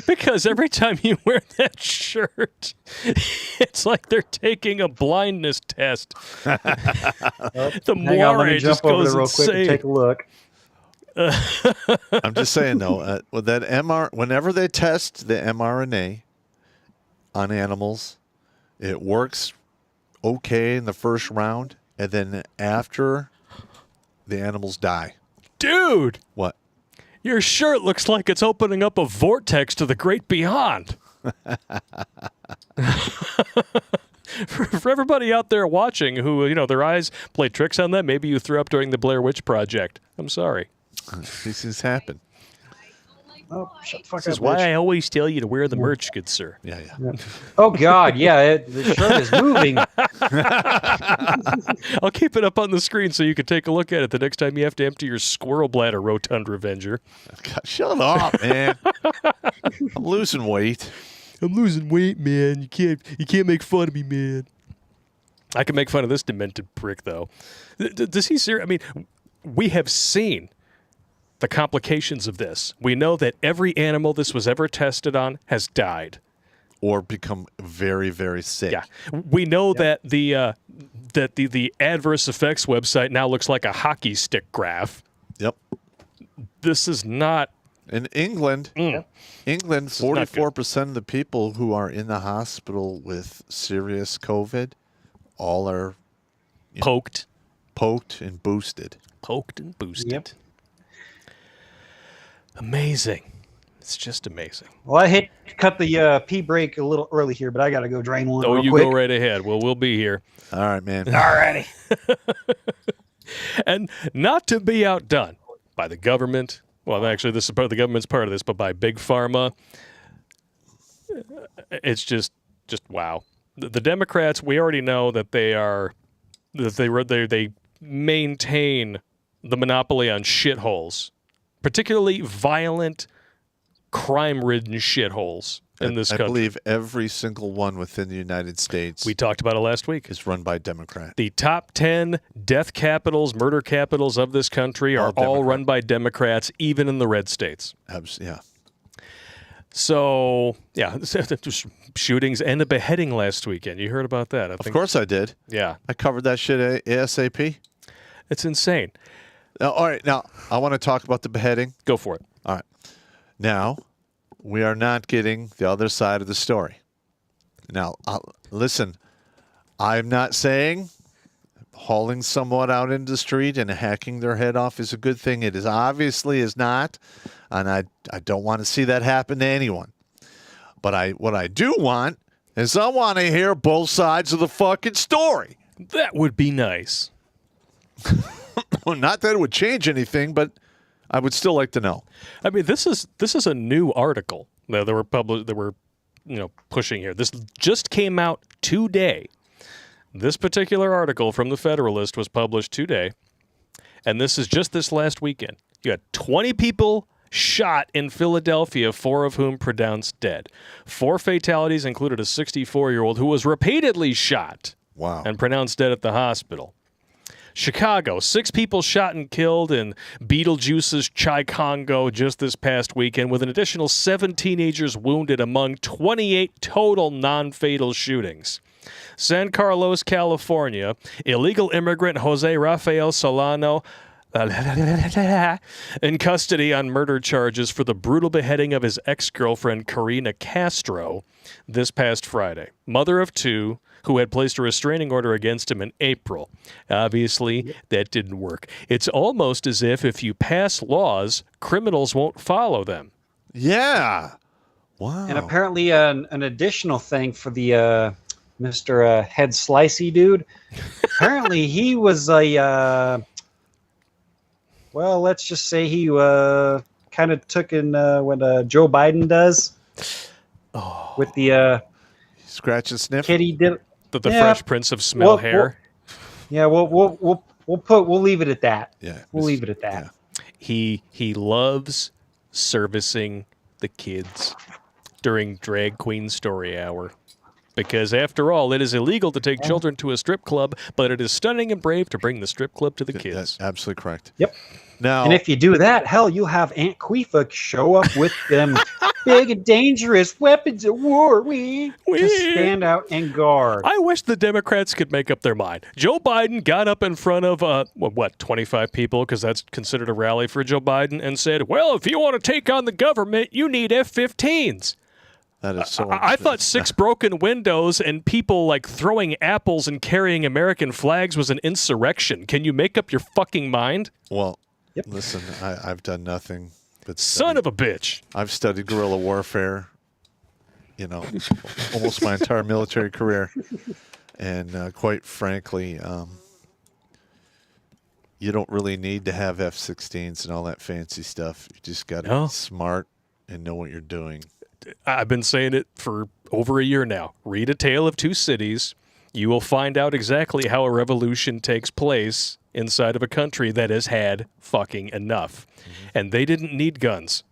Because every time you wear that shirt, it's like they're taking a blindness test. The moire just goes real insane. Quick and take a look. I'm just saying though, with that whenever they test the mRNA on animals, it works okay in the first round, and then after, the animals die. Dude! What? Your shirt looks like it's opening up a vortex to the great beyond. For everybody out there watching who, their eyes play tricks on them, maybe you threw up during the Blair Witch Project. I'm sorry. These things happen. Oh, shut the fuck This is up, why bitch. I always tell you to wear the merch, good sir. Yeah. Oh, God, yeah, the shirt is moving. I'll keep it up on the screen so you can take a look at it the next time you have to empty your squirrel bladder, Rotund Revenger. God, shut up, man. I'm losing weight. I'm losing weight, man. You can't make fun of me, man. I can make fun of this demented prick, though. Does he seriously? I mean, we have seen the complications of this. We know that every animal this was ever tested on has died. Or become very, very sick. Yeah. We know that the adverse effects website now looks like a hockey stick graph. Yep. This is not... In England, 44% of the people who are in the hospital with serious COVID all are poked and boosted. Poked and boosted. Yep. Amazing. It's just amazing. Well, I hate to cut the pee break a little early here, but I got to go drain one real you quick. go right ahead. Well, we'll be here. All right, man. All righty. And not to be outdone by the government. Well, actually, this is part of the government's part of this, but by Big Pharma. It's just wow. The Democrats, we already know that they maintain the monopoly on shitholes, particularly violent, crime-ridden shitholes in this country. I believe every single one within the United States. We talked about it last week. Is run by Democrats. The top 10 death capitals, murder capitals of this country are all run by Democrats, even in the red states. Yeah. So, yeah, shootings and a beheading last weekend. You heard about that? Of course I did. Yeah. I covered that shit ASAP. It's insane. Now, all right, now I want to talk about the beheading. Go for it. All right. Now, we are not getting the other side of the story. Now, listen, I'm not saying hauling someone out into the street and hacking their head off is a good thing. It is obviously is not, and I don't want to see that happen to anyone. But what I do want is I want to hear both sides of the fucking story. That would be nice. Well, not that it would change anything, but I would still like to know. I mean, this is a new article that were pushing here. This just came out today. This particular article from the Federalist was published today, and this is just this last weekend. You had 20 people shot in Philadelphia, 4 of whom pronounced dead. 4 fatalities included a 64-year-old who was repeatedly shot and pronounced dead at the hospital. Chicago, 6 people shot and killed in Beetlejuice's Chicago just this past weekend, with an additional 7 teenagers wounded among 28 total non-fatal shootings. San Carlos, California, illegal immigrant Jose Rafael Solano in custody on murder charges for the brutal beheading of his ex-girlfriend Karina Castro this past Friday. Mother of 2, who had placed a restraining order against him in April. Obviously, that didn't work. It's almost as if you pass laws, criminals won't follow them. Yeah. Wow. And apparently an additional thing for the Mr. Head Slicey dude. Apparently he was a, well, let's just say he kind of took in what Joe Biden does with the scratch and sniff. Kitty did. The Fresh Prince of Smell hair. We'll leave it at that. Yeah, we'll leave it at that. Yeah. He loves servicing the kids during Drag Queen Story Hour. Because after all, it is illegal to take children to a strip club, but it is stunning and brave to bring the strip club to the kids. That's absolutely correct. Yep. Now, and if you do that, hell, you'll have Aunt Queefa show up with them big and dangerous weapons of war. We to stand out and guard. I wish the Democrats could make up their mind. Joe Biden got up in front of, 25 people, because that's considered a rally for Joe Biden, and said, well, if you want to take on the government, you need F-15s. That is so. I thought 6 broken windows and people like throwing apples and carrying American flags was an insurrection. Can you make up your fucking mind? Well, listen, I've done nothing but son of a bitch. I've studied guerrilla warfare, almost my entire military career, and quite frankly, you don't really need to have F-16s and all that fancy stuff. You just got to be smart and know what you're doing. I've been saying it for over a year now. Read A Tale of Two Cities. You will find out exactly how a revolution takes place inside of a country that has had fucking enough. Mm-hmm. And they didn't need guns.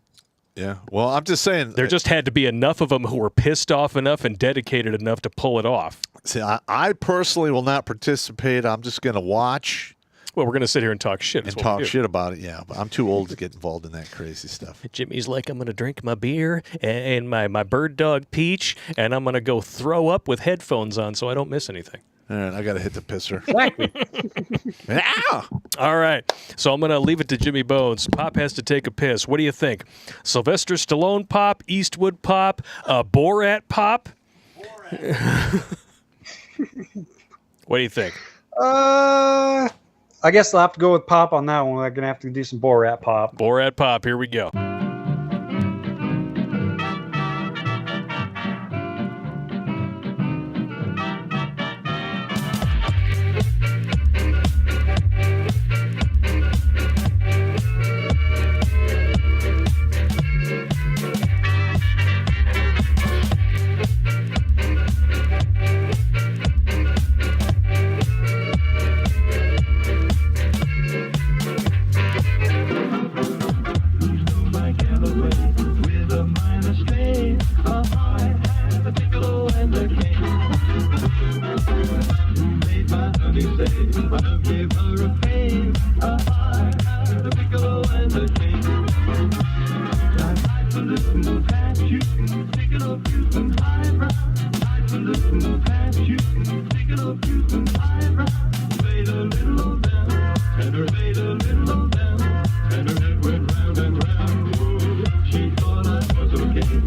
Yeah. Well, I'm just saying. There just had to be enough of them who were pissed off enough and dedicated enough to pull it off. See, I personally will not participate. I'm just going to watch. Well, we're going to sit here and talk shit. And talk shit about it, yeah. But I'm too old to get involved in that crazy stuff. Jimmy's like, I'm going to drink my beer and my bird dog Peach, and I'm going to go throw up with headphones on so I don't miss anything. All right, I got to hit the pisser. Exactly. Ow! All right, so I'm going to leave it to Jimmy Bones. Pop has to take a piss. What do you think? Sylvester Stallone pop, Eastwood pop, Borat pop? What do you think? I guess I'll have to go with pop on that one. I'm going to have to do some Borat pop. Borat pop, here we go. And her head went round and round. Oh, she thought I was okay.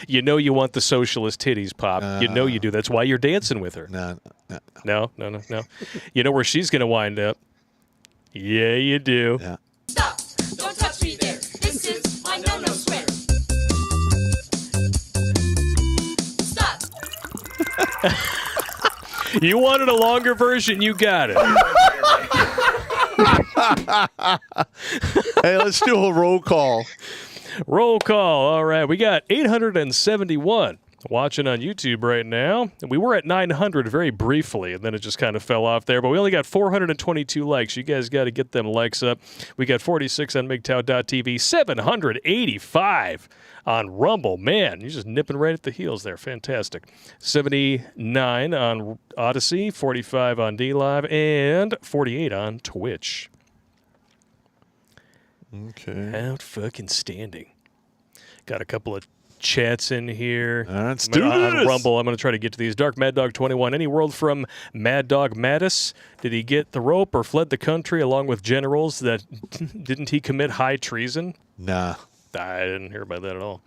You know you want the socialist titties, Pop. You know you do. That's why you're dancing with her. No. You know where she's going to wind up. Yeah, you do. Yeah. Stop! Don't touch me there. This is my no-no square. Stop! You wanted a longer version, you got it. Hey, let's do a roll call. Roll call. All right. We got 871 watching on YouTube right now. We were at 900 very briefly, and then it just kind of fell off there. But we only got 422 likes. You guys got to get them likes up. We got 46 on MGTOW.tv, 785 on Rumble. Man, you're just nipping right at the heels there. Fantastic. 79 on Odyssey, 45 on DLive, and 48 on Twitch. Okay. Out fucking standing. Got a couple of chats in here. Let's do on this. Rumble. I'm going to try to get to these. Dark Mad Dog 21. Any world from Mad Dog Mattis? Did he get the rope or fled the country along with generals that didn't he commit high treason? Nah. I didn't hear about that at all.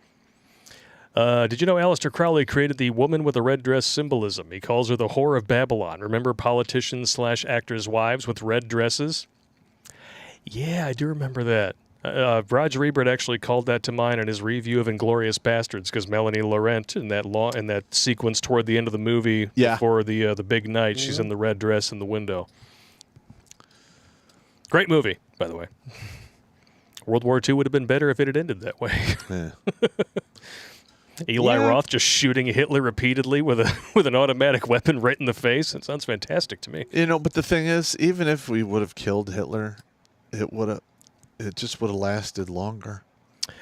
Did you know Aleister Crowley created the woman with a red dress symbolism? He calls her the whore of Babylon. Remember politicians/actors' wives with red dresses? Yeah, I do remember that. Roger Ebert actually called that to mind in his review of Inglourious Bastards because Melanie Laurent in that sequence toward the end of the movie before the big night, she's in the red dress in the window. Great movie, by the way. World War II would have been better if it had ended that way. Yeah. Eli Roth just shooting Hitler repeatedly with an automatic weapon right in the face. It sounds fantastic to me. You know, but the thing is, even if we would have killed Hitler, it just would have lasted longer.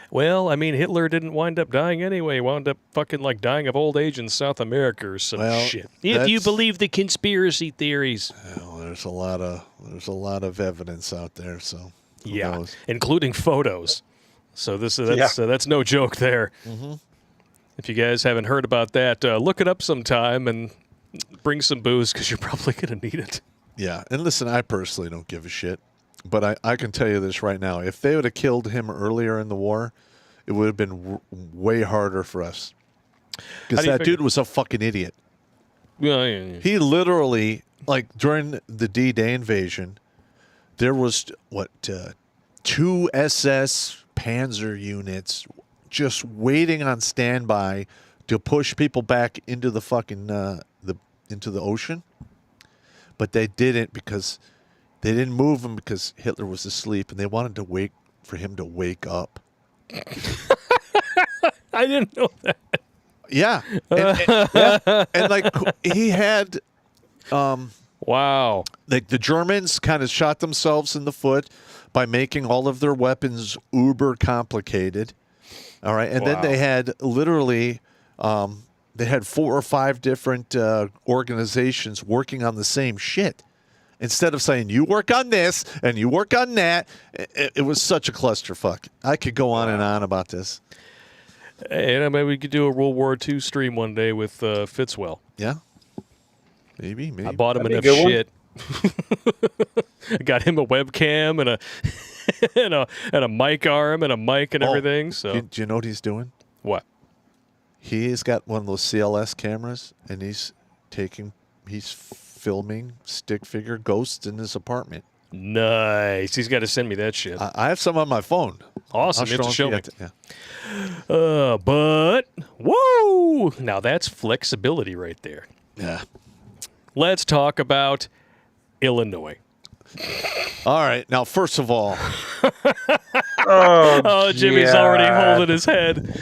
Well, I mean, Hitler didn't wind up dying anyway. He wound up fucking like dying of old age in South America or some shit. If you believe the conspiracy theories. Well, there's a lot of evidence out there, so who knows? Including photos. So that's no joke there. Mm-hmm. If you guys haven't heard about that, look it up sometime and bring some booze because you're probably going to need it. Yeah, and listen, I personally don't give a shit. But I can tell you this right now. If they would have killed him earlier in the war, it would have been way harder for us. Because that dude was a fucking idiot. Yeah. He literally, like, during the D-Day invasion, there was, 2 SS Panzer units just waiting on standby to push people back into the fucking, into the ocean. But they didn't because... They didn't move him because Hitler was asleep, and they wanted to wait for him to wake up. I didn't know that. Yeah. And like, he had... wow. Like, the Germans kind of shot themselves in the foot by making all of their weapons uber complicated. All right? And then they had literally... they had 4 or 5 different organizations working on the same shit. Instead of saying, you work on this and you work on that, it was such a clusterfuck. I could go on and on about this. Hey, maybe we could do a World War II stream one day with Fitzwell. Yeah. Maybe. I bought him enough shit. I got him a webcam and a mic arm and a mic and everything. So do you know what he's doing? What? He's got one of those CLS cameras, and he's filming stick figure ghosts in his apartment. Nice. He's got to send me that shit. I have some on my phone. Awesome. You have to show me. Yeah. But, whoa! Now that's flexibility right there. Yeah. Let's talk about Illinois. All right. Now, first of all. Jimmy's already holding his head.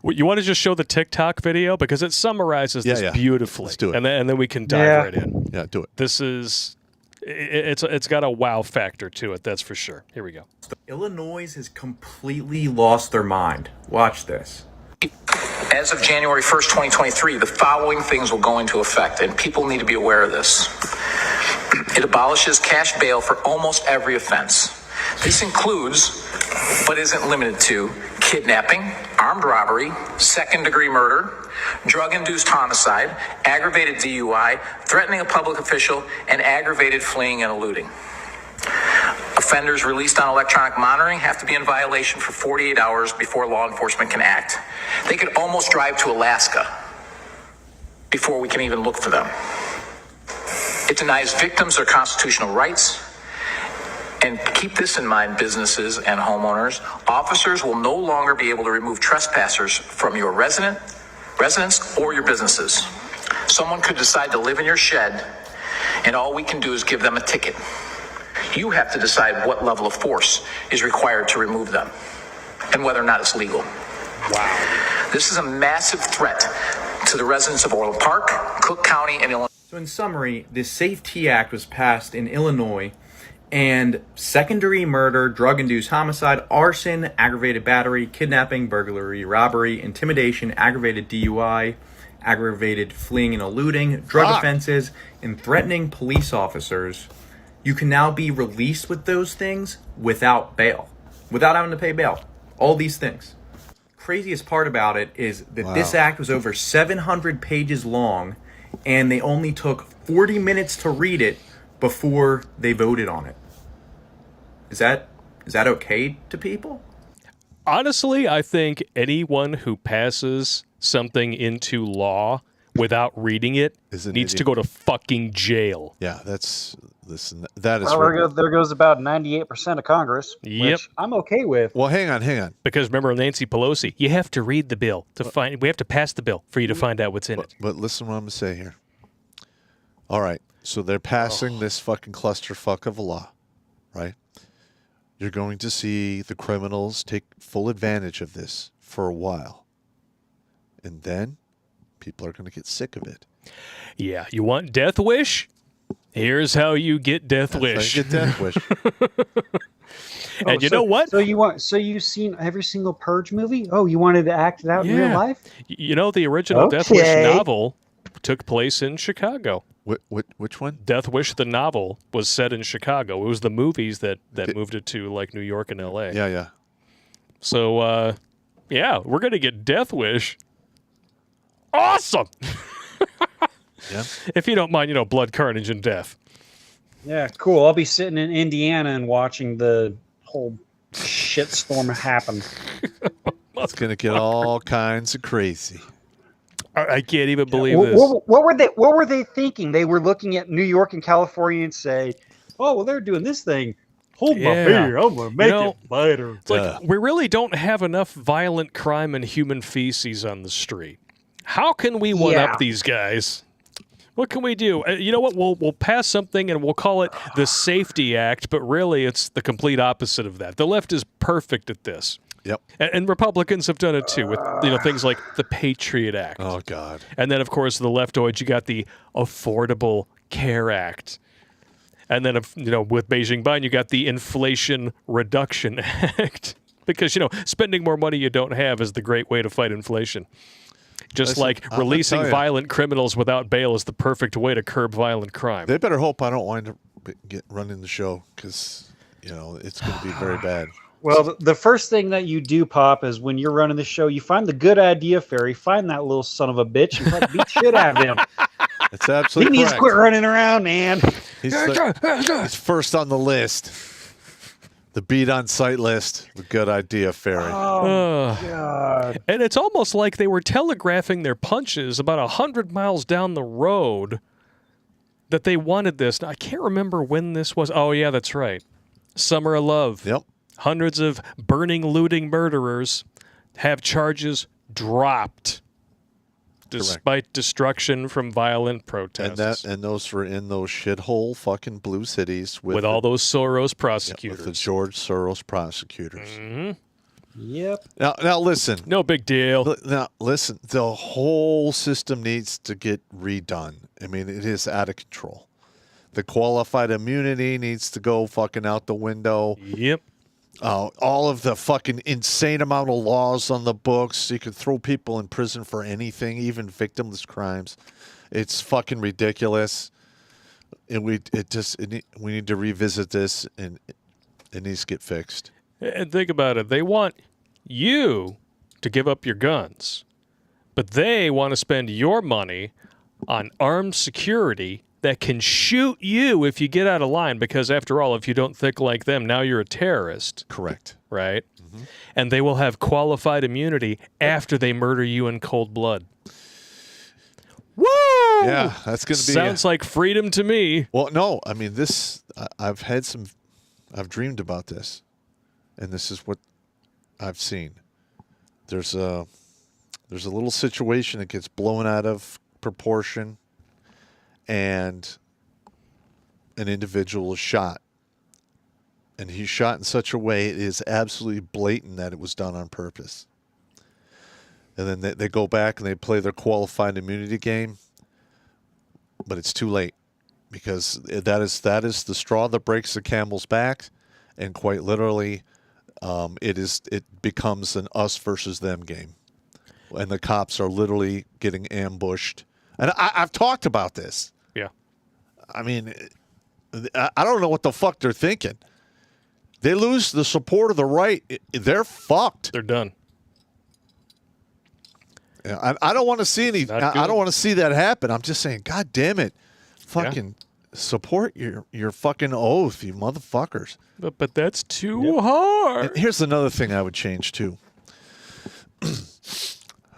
You want to just show the TikTok video? Because it summarizes this beautifully. Let's do it. And then we can dive right in. Yeah, do it. This is... It's got a wow factor to it, that's for sure. Here we go. Illinois has completely lost their mind. Watch this. As of January 1st, 2023, the following things will go into effect, and people need to be aware of this. It abolishes cash bail for almost every offense. This includes, but isn't limited to, kidnapping, armed robbery, second-degree murder, drug-induced homicide, aggravated DUI, threatening a public official, and aggravated fleeing and eluding. Offenders released on electronic monitoring have to be in violation for 48 hours before law enforcement can act. They could almost drive to Alaska before we can even look for them. It denies victims their constitutional rights. And keep this in mind, businesses and homeowners. Officers will no longer be able to remove trespassers from your residence or your businesses. Someone could decide to live in your shed, and all we can do is give them a ticket. You have to decide what level of force is required to remove them and whether or not it's legal. Wow. This is a massive threat to the residents of Orland Park, Cook County, and Illinois. So in summary, the SAFE-T Act was passed in Illinois, and secondary murder, drug-induced homicide, arson, aggravated battery, kidnapping, burglary, robbery, intimidation, aggravated DUI, aggravated fleeing and eluding, drug offenses, and threatening police officers, you can now be released with those things without bail, without having to pay bail. All these things. Craziest part about it is that this act was over 700 pages long, and they only took 40 minutes to read it before they voted on it. Is that okay to people? Honestly, I think anyone who passes something into law without reading it needs to go to fucking jail. Yeah, that is. Well, there goes about 98% of Congress, which I'm okay with. Well, hang on. Because remember Nancy Pelosi, you have to read the bill to find. We have to pass the bill for you to find out what's in it. But listen to what I'm going to say here. All right, so they're passing this fucking clusterfuck of a law, right? You're going to see the criminals take full advantage of this for a while. And then people are going to get sick of it. Yeah, you want Death Wish? Here's how you get Death Wish. Get Death Wish. And you know what? So you've seen every single Purge movie? Oh, you wanted to act it out in real life? You know, the original Death Wish novel took place in Chicago. Which one? Death Wish, the novel, was set in Chicago. It was the movies that moved it to like New York and L.A. Yeah. So, we're going to get Death Wish. Awesome! Yeah. If you don't mind, blood, carnage, and death. Yeah, cool. I'll be sitting in Indiana and watching the whole shitstorm happen. It's going to get all kinds of crazy. I can't even believe this. What were they thinking? They were looking at New York and California and say, "Oh, well, they're doing this thing. Hold my beer. I'm gonna make it better." It's like we really don't have enough violent crime and human feces on the street. How can we one up these guys? What can we do? You know what? We'll pass something and we'll call it the Safety Act, but really it's the complete opposite of that. The left is perfect at this. Yep. And Republicans have done it too with things like the Patriot Act. Oh God. And then of course the leftoids, you got the Affordable Care Act. And then with Beijing Biden, you got the Inflation Reduction Act. Because spending more money you don't have is the great way to fight inflation. Just like releasing violent criminals without bail is the perfect way to curb violent crime. They better hope I don't wind up running the show because, it's going to be very bad. Well, the first thing that you do, Pop, is when you're running the show, you find the good idea fairy, find that little son of a bitch, and try to beat shit out of him. That's absolutely He needs to quit running around, man. He's first on the list. The beat on site list. The good idea fairy. Oh, God. And it's almost like they were telegraphing their punches about 100 miles down the road that they wanted this. Now, I can't remember when this was. Oh, yeah, that's right. Summer of Love. Yep. Hundreds of burning, looting murderers have charges dropped despite destruction from violent protests. And those were in those shithole fucking blue cities with all those Soros prosecutors. With the George Soros prosecutors. Mm-hmm. Yep. Now listen. No big deal. Now listen. The whole system needs to get redone. I mean, it is out of control. The qualified immunity needs to go fucking out the window. Yep. all of the fucking insane amount of laws on the books. You can throw people in prison for anything, even victimless crimes. It's fucking ridiculous. And we need to revisit this, and it needs to get fixed. And think about it. They want you to give up your guns, but they want to spend your money on armed security that can shoot you if you get out of line, because after all, if you don't think like them, now you're a terrorist. Correct. Right? Mm-hmm. And they will have qualified immunity after they murder you in cold blood. Woo! Yeah, that's going to be... Sounds like freedom to me. Well, no, I mean, I've dreamed about this, and this is what I've seen. There's a little situation that gets blown out of proportion, and an individual is shot. And he's shot in such a way it is absolutely blatant that it was done on purpose. And then they go back and they play their qualified immunity game, but it's too late, because that is the straw that breaks the camel's back, and quite literally, it becomes an us versus them game, and the cops are literally getting ambushed. And I've talked about this. Yeah. I mean, I don't know what the fuck they're thinking. They lose the support of the right, they're fucked. They're done. Yeah, I don't want to see any. I don't want to see that happen. I'm just saying, God damn it, fucking support your fucking oath, you motherfuckers. But that's too hard. And here's another thing I would change too.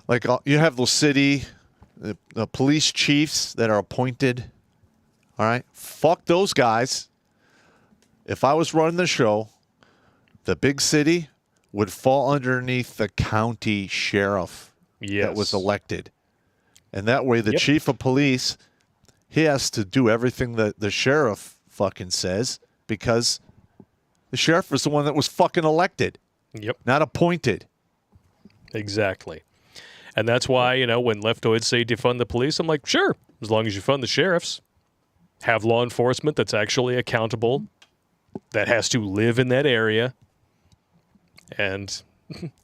Like you have the city, the police chiefs that are appointed. All right, fuck those guys. If I was running the show, the big city would fall underneath the county sheriff. Yes. That was elected. And that way the chief of police, he has to do everything that the sheriff fucking says, because the sheriff is the one that was fucking elected. Yep. Not appointed. Exactly. And that's why, when leftoids say defund the police, I'm like, sure, as long as you fund the sheriffs, have law enforcement that's actually accountable, that has to live in that area, and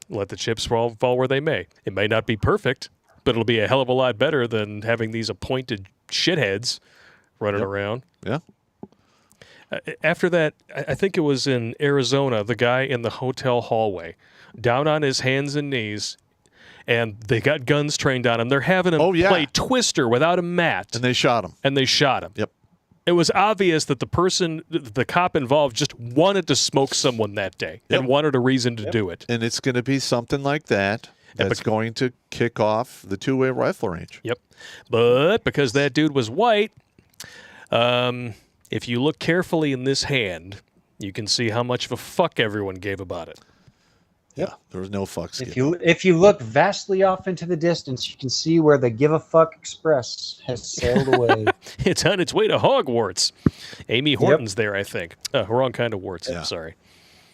let the chips fall where they may. It may not be perfect, but it'll be a hell of a lot better than having these appointed shitheads running around. Yeah. After that, I think it was in Arizona, the guy in the hotel hallway, down on his hands and knees, and they got guns trained on him. They're having him play Twister without a mat. And they shot him. Yep. It was obvious that the cop involved, just wanted to smoke someone that day and wanted a reason to do it. And it's going to be something like that that's going to kick off the two-way rifle range. Yep. But because that dude was white, if you look carefully in this hand, you can see how much of a fuck everyone gave about it. Yeah, there was no fucks. If you look vastly off into the distance, you can see where the Give a Fuck Express has sailed away. It's on its way to Hogwarts. Amy Horton's there, I think. Wrong kind of warts. Yeah. Sorry.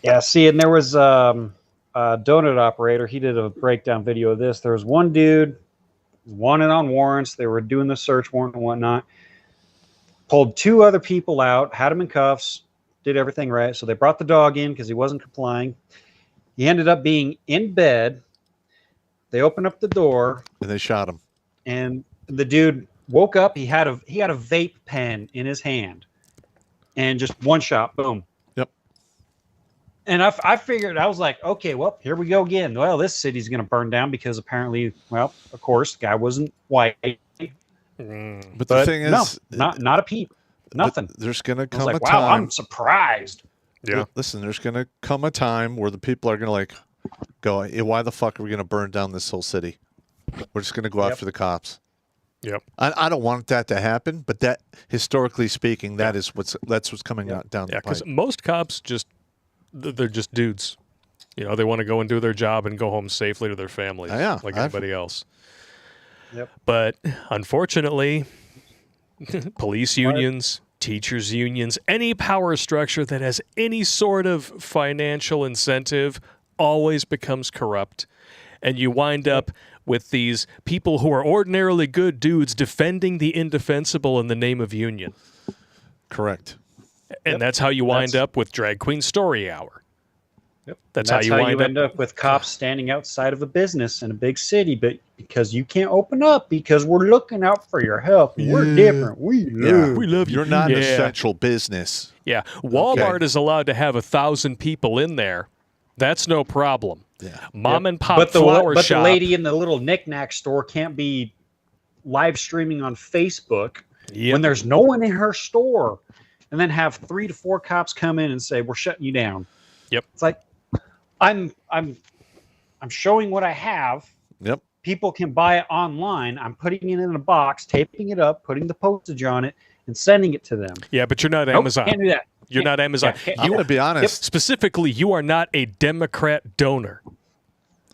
Yeah, see, and there was a donut operator. He did a breakdown video of this. There was one dude wanted on warrants. They were doing the search warrant and whatnot. Pulled two other people out, had them in cuffs, did everything right. So they brought the dog in because he wasn't complying. He ended up being in bed. They opened up the door. And they shot him. And the dude woke up. He had a vape pen in his hand. And just one shot, boom. Yep. And I figured, I was like, okay, well, here we go again. Well, this city's going to burn down because apparently, well, of course, the guy wasn't white. But the thing is... No, not a peep. Nothing. There's going to come a time... Wow, I'm surprised. Yeah. Listen, there's going to come a time where the people are going to go, hey, why the fuck are we going to burn down this whole city? We're just going to go after the cops. Yep. I don't want that to happen, but that, historically speaking, that's what's coming out down the pipe. Because most cops they're just dudes. They want to go and do their job and go home safely to their families, like anybody else. Yep. But unfortunately, police unions, teachers unions, any power structure that has any sort of financial incentive always becomes corrupt. And you wind up with these people who are ordinarily good dudes defending the indefensible in the name of union. Correct. And that's how you wind up with Drag Queen Story Hour. Yep. That's And how you end up with cops standing outside of a business in a big city, but because you can't open up because we're looking out for your health. We're different. We love You're not an Yeah. essential business. Yeah, Walmart is allowed to have 1,000 people in there. That's no problem. Yeah. Mom and pop but flower the shop. lady in the little knick-knack store can't be live streaming on Facebook when there's no one in her store, and then have 3 to 4 cops come in and say, "We're shutting you down." Yep. It's like I'm showing what I have. Yep. People can buy it online. I'm putting it in a box, taping it up, putting the postage on it, and sending it to them. Yeah, but you're not Nope, Amazon. can't do that. You're not Amazon. I'm going to be honest. Specifically, you are not a Democrat donor.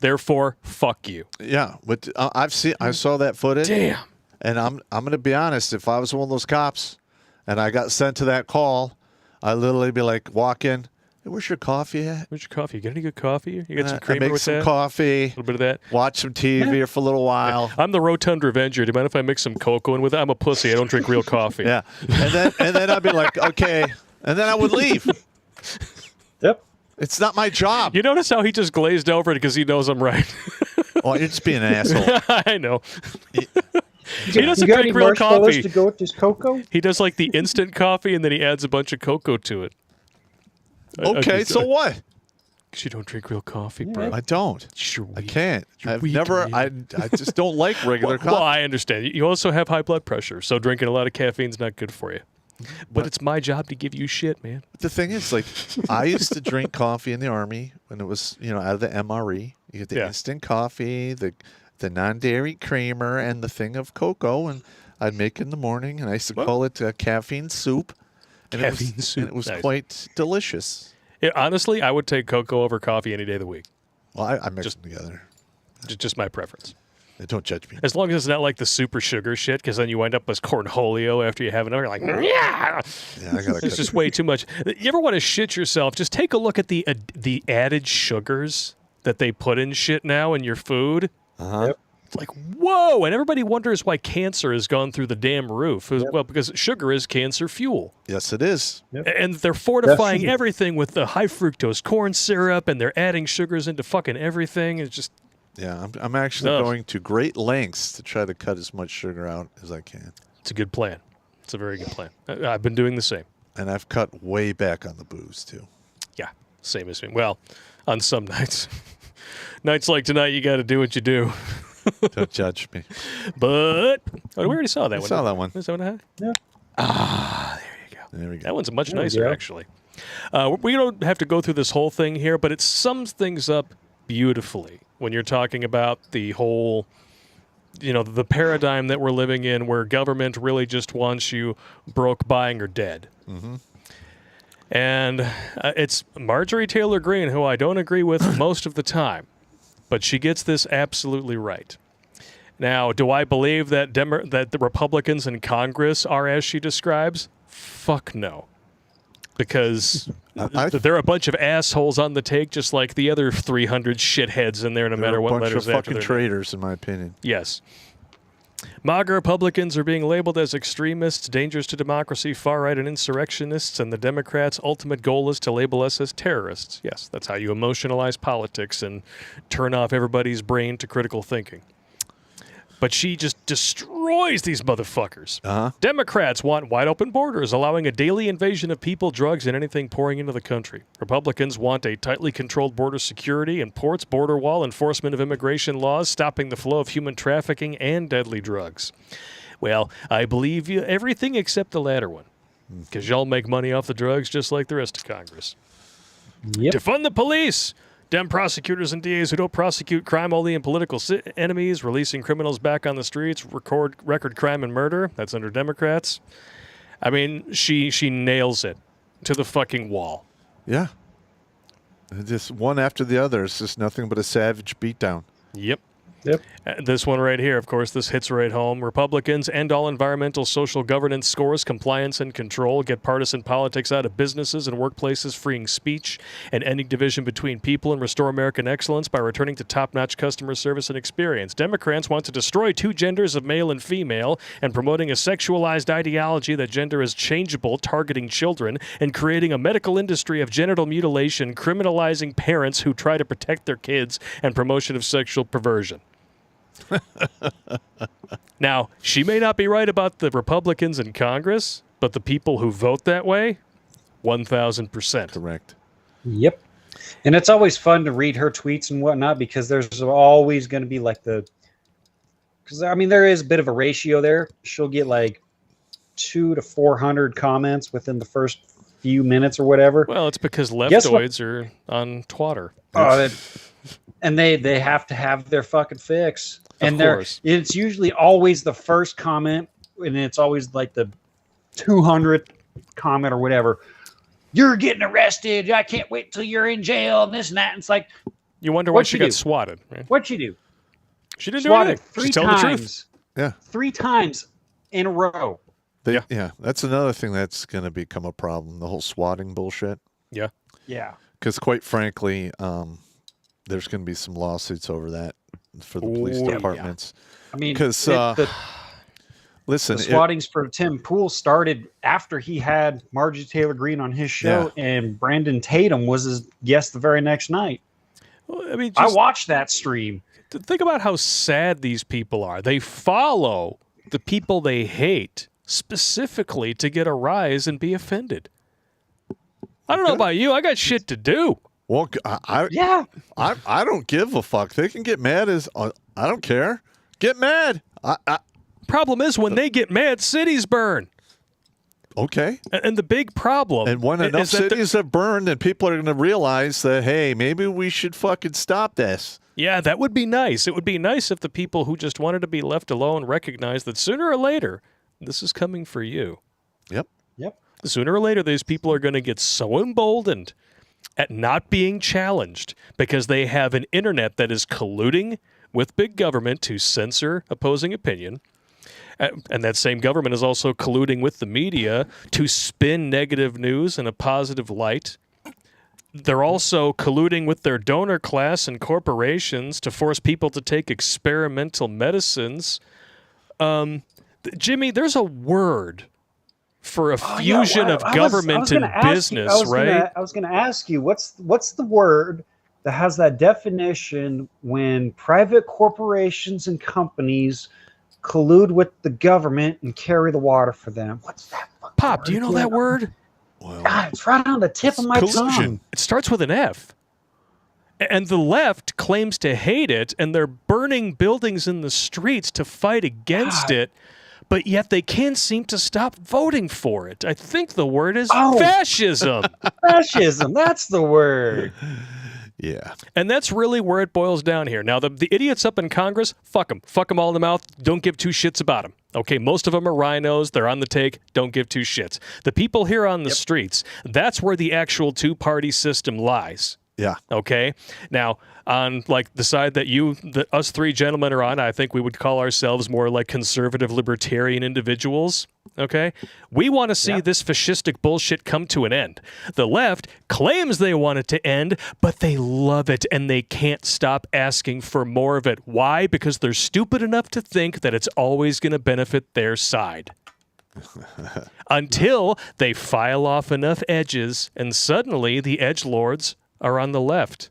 Therefore, fuck you. Yeah, but I saw that footage. Damn. And I'm going to be honest. If I was one of those cops, and I got sent to that call, I'd literally be like, walk in. Hey, where's your coffee at? Where's your coffee? You got any good coffee? You got some I creamer make with some that? coffee. A little bit of that. Watch some TV for a little while. I'm the Rotund Revenger. Do you mind if I mix some cocoa in with it? I'm a pussy. I don't drink real coffee. Yeah, and then I'd be like, okay, and then I would leave. Yep. It's not my job. You notice how he just glazed over it because he knows I'm right. Oh, you're just being an asshole. I know. He You doesn't got any drink real marshmallows coffee. to go with this cocoa? He does like the instant coffee, and then he adds a bunch of cocoa to it. Okay, so what? Because you don't drink real coffee, bro. I don't. You're I weak. can't. You're I've weak, never. man. I just don't like regular coffee. Well, I understand. You also have high blood pressure, so drinking a lot of caffeine's not good for you. But it's my job to give you shit, man. The thing is, like, I used to drink coffee in the Army when it was, out of the MRE. You get the instant coffee, the non-dairy creamer, and the thing of cocoa, and I'd make it in the morning, and I used to call it caffeine soup. And Caffeine soup. And it was Nice. quite delicious. Yeah, honestly, I would take cocoa over coffee any day of the week. Well, I mix them together. Just my preference. Don't judge me. As long as it's not like the super sugar shit, because then you wind up with cornholio after you have another. You're like, yeah. Yeah, I gotta. It's just way too much. You ever want to shit yourself? Just take a look at the added sugars that they put in shit now in your food. Yep. It's like, whoa! And everybody wonders why cancer has gone through the damn roof. Well, because sugar is cancer fuel. Yes, it is. And they're fortifying Definitely. everything with the high fructose corn syrup, and they're adding sugars into fucking everything. It's just Yeah, I'm actually going to great lengths to try to cut as much sugar out as I can. it's a good plan. It's a very good plan. I've been doing the same. And I've cut way back on the booze, too. Yeah, same as me. Well, on some nights. Nights like tonight, you got to do what you do. Don't judge me. But we already saw that one. saw that one. Is that what I had? Yeah. There you go. There we go. That one's much There we nicer, go. actually. We don't have to go through this whole thing here, but it sums things up beautifully when you're talking about the whole, the paradigm that we're living in where government really just wants you broke, buying, or dead. Mm-hmm. And it's Marjorie Taylor Greene, who I don't agree with most of the time, but she gets this absolutely right. Now, do I believe that that the Republicans in Congress are as she describes? Fuck no. Because they're a bunch of assholes on the take, just like the other 300 shitheads in there, no matter what letters They're a bunch of after fucking their traitors, in my opinion. Yes. MAGA Republicans are being labeled as extremists, dangerous to democracy, far-right, and insurrectionists, and the Democrats' ultimate goal is to label us as terrorists. Yes, that's how you emotionalize politics and turn off everybody's brain to critical thinking. But she just destroys these motherfuckers. Democrats want wide-open borders, allowing a daily invasion of people, drugs, and anything pouring into the country. Republicans want a tightly controlled border security and ports, border wall, enforcement of immigration laws, stopping the flow of human trafficking and deadly drugs. Well, I believe you everything except the latter one, because y'all make money off the drugs just like the rest of Congress. Yep. Defund the police! Dem prosecutors and DAs who don't prosecute crime only and political enemies, releasing criminals back on the streets, record crime and murder. That's under Democrats. I mean, she nails it to the fucking wall. Yeah. Just one after the other. It's just nothing but a savage beatdown. Yep. Yep. This one right here, of course, this hits right home. Republicans end all environmental social governance scores, compliance and control, get partisan politics out of businesses and workplaces, freeing speech and ending division between people, and restore American excellence by returning to top-notch customer service and experience. Democrats want to destroy two genders of male and female and promoting a sexualized ideology that gender is changeable, targeting children, and creating a medical industry of genital mutilation, criminalizing parents who try to protect their kids, and promotion of sexual perversion. Now, she may not be right about the Republicans in Congress, but the people who vote that way, 1,000%. Correct. Yep. And it's always fun to read her tweets and whatnot because there's always going to be like because I mean, there is a bit of a ratio there. She'll get like 200 to 400 comments within the first few minutes or whatever. Well, it's because leftoids are on Twitter. And they have to have their fucking fix. Of course. It's usually always the first comment, and it's always like the 200th comment or whatever. You're getting arrested. I can't wait till you're in jail and this and that. And it's like, you wonder why she got swatted, right? What'd she do? She didn't do Swatted anything. 3 She's telling the truth. times. Yeah. 3 times in a row. Yeah, that's another thing that's going to become a problem, the whole swatting bullshit. Yeah. Yeah. Because quite frankly, there's going to be some lawsuits over that for the police departments. I mean, because listen, the swattings for Tim Pool started after he had Marjorie Taylor Greene on his show, and Brandon Tatum was his guest the very next night. Well, I mean, I watched that stream. Think about how sad these people are. They follow the people they hate specifically to get a rise and be offended. I don't know about you. I got shit to do. Well, I don't give a fuck. They can get mad I don't care. Get mad. Problem is when they get mad, cities burn. Okay. And the big problem. And when enough cities have burned, then people are going to realize that, hey, maybe we should fucking stop this. Yeah, that would be nice. It would be nice if the people who just wanted to be left alone recognized that sooner or later, this is coming for you. Yep. Sooner or later, these people are going to get so emboldened at not being challenged because they have an internet that is colluding with big government to censor opposing opinion. And that same government is also colluding with the media to spin negative news in a positive light. They're also colluding with their donor class and corporations to force people to take experimental medicines. Jimmy, there's a word for a fusion of government and business, right? I was going to ask you, what's the word that has that definition when private corporations and companies collude with the government and carry the water for them? What's that? Pop, do you know that word? Well, God, it's right on the tip of my tongue. It starts with an F. And the left claims to hate it, and they're burning buildings in the streets to fight against it, but yet they can't seem to stop voting for it. I think the word is fascism. Fascism, that's the word. Yeah. And that's really where it boils down here. Now, the idiots up in Congress, fuck them. Fuck them all in the mouth. Don't give two shits about them. Okay, most of them are rhinos. They're on the take. Don't give two shits. The people here on the streets, that's where the actual two-party system lies. Yeah. Okay? Now, on like the side that us 3 gentlemen are on, I think we would call ourselves more like conservative libertarian individuals. Okay? We want to see this fascistic bullshit come to an end. The left claims they want it to end, but they love it and they can't stop asking for more of it. Why? Because they're stupid enough to think that it's always going to benefit their side. Until they file off enough edges and suddenly the edgelords are on the left.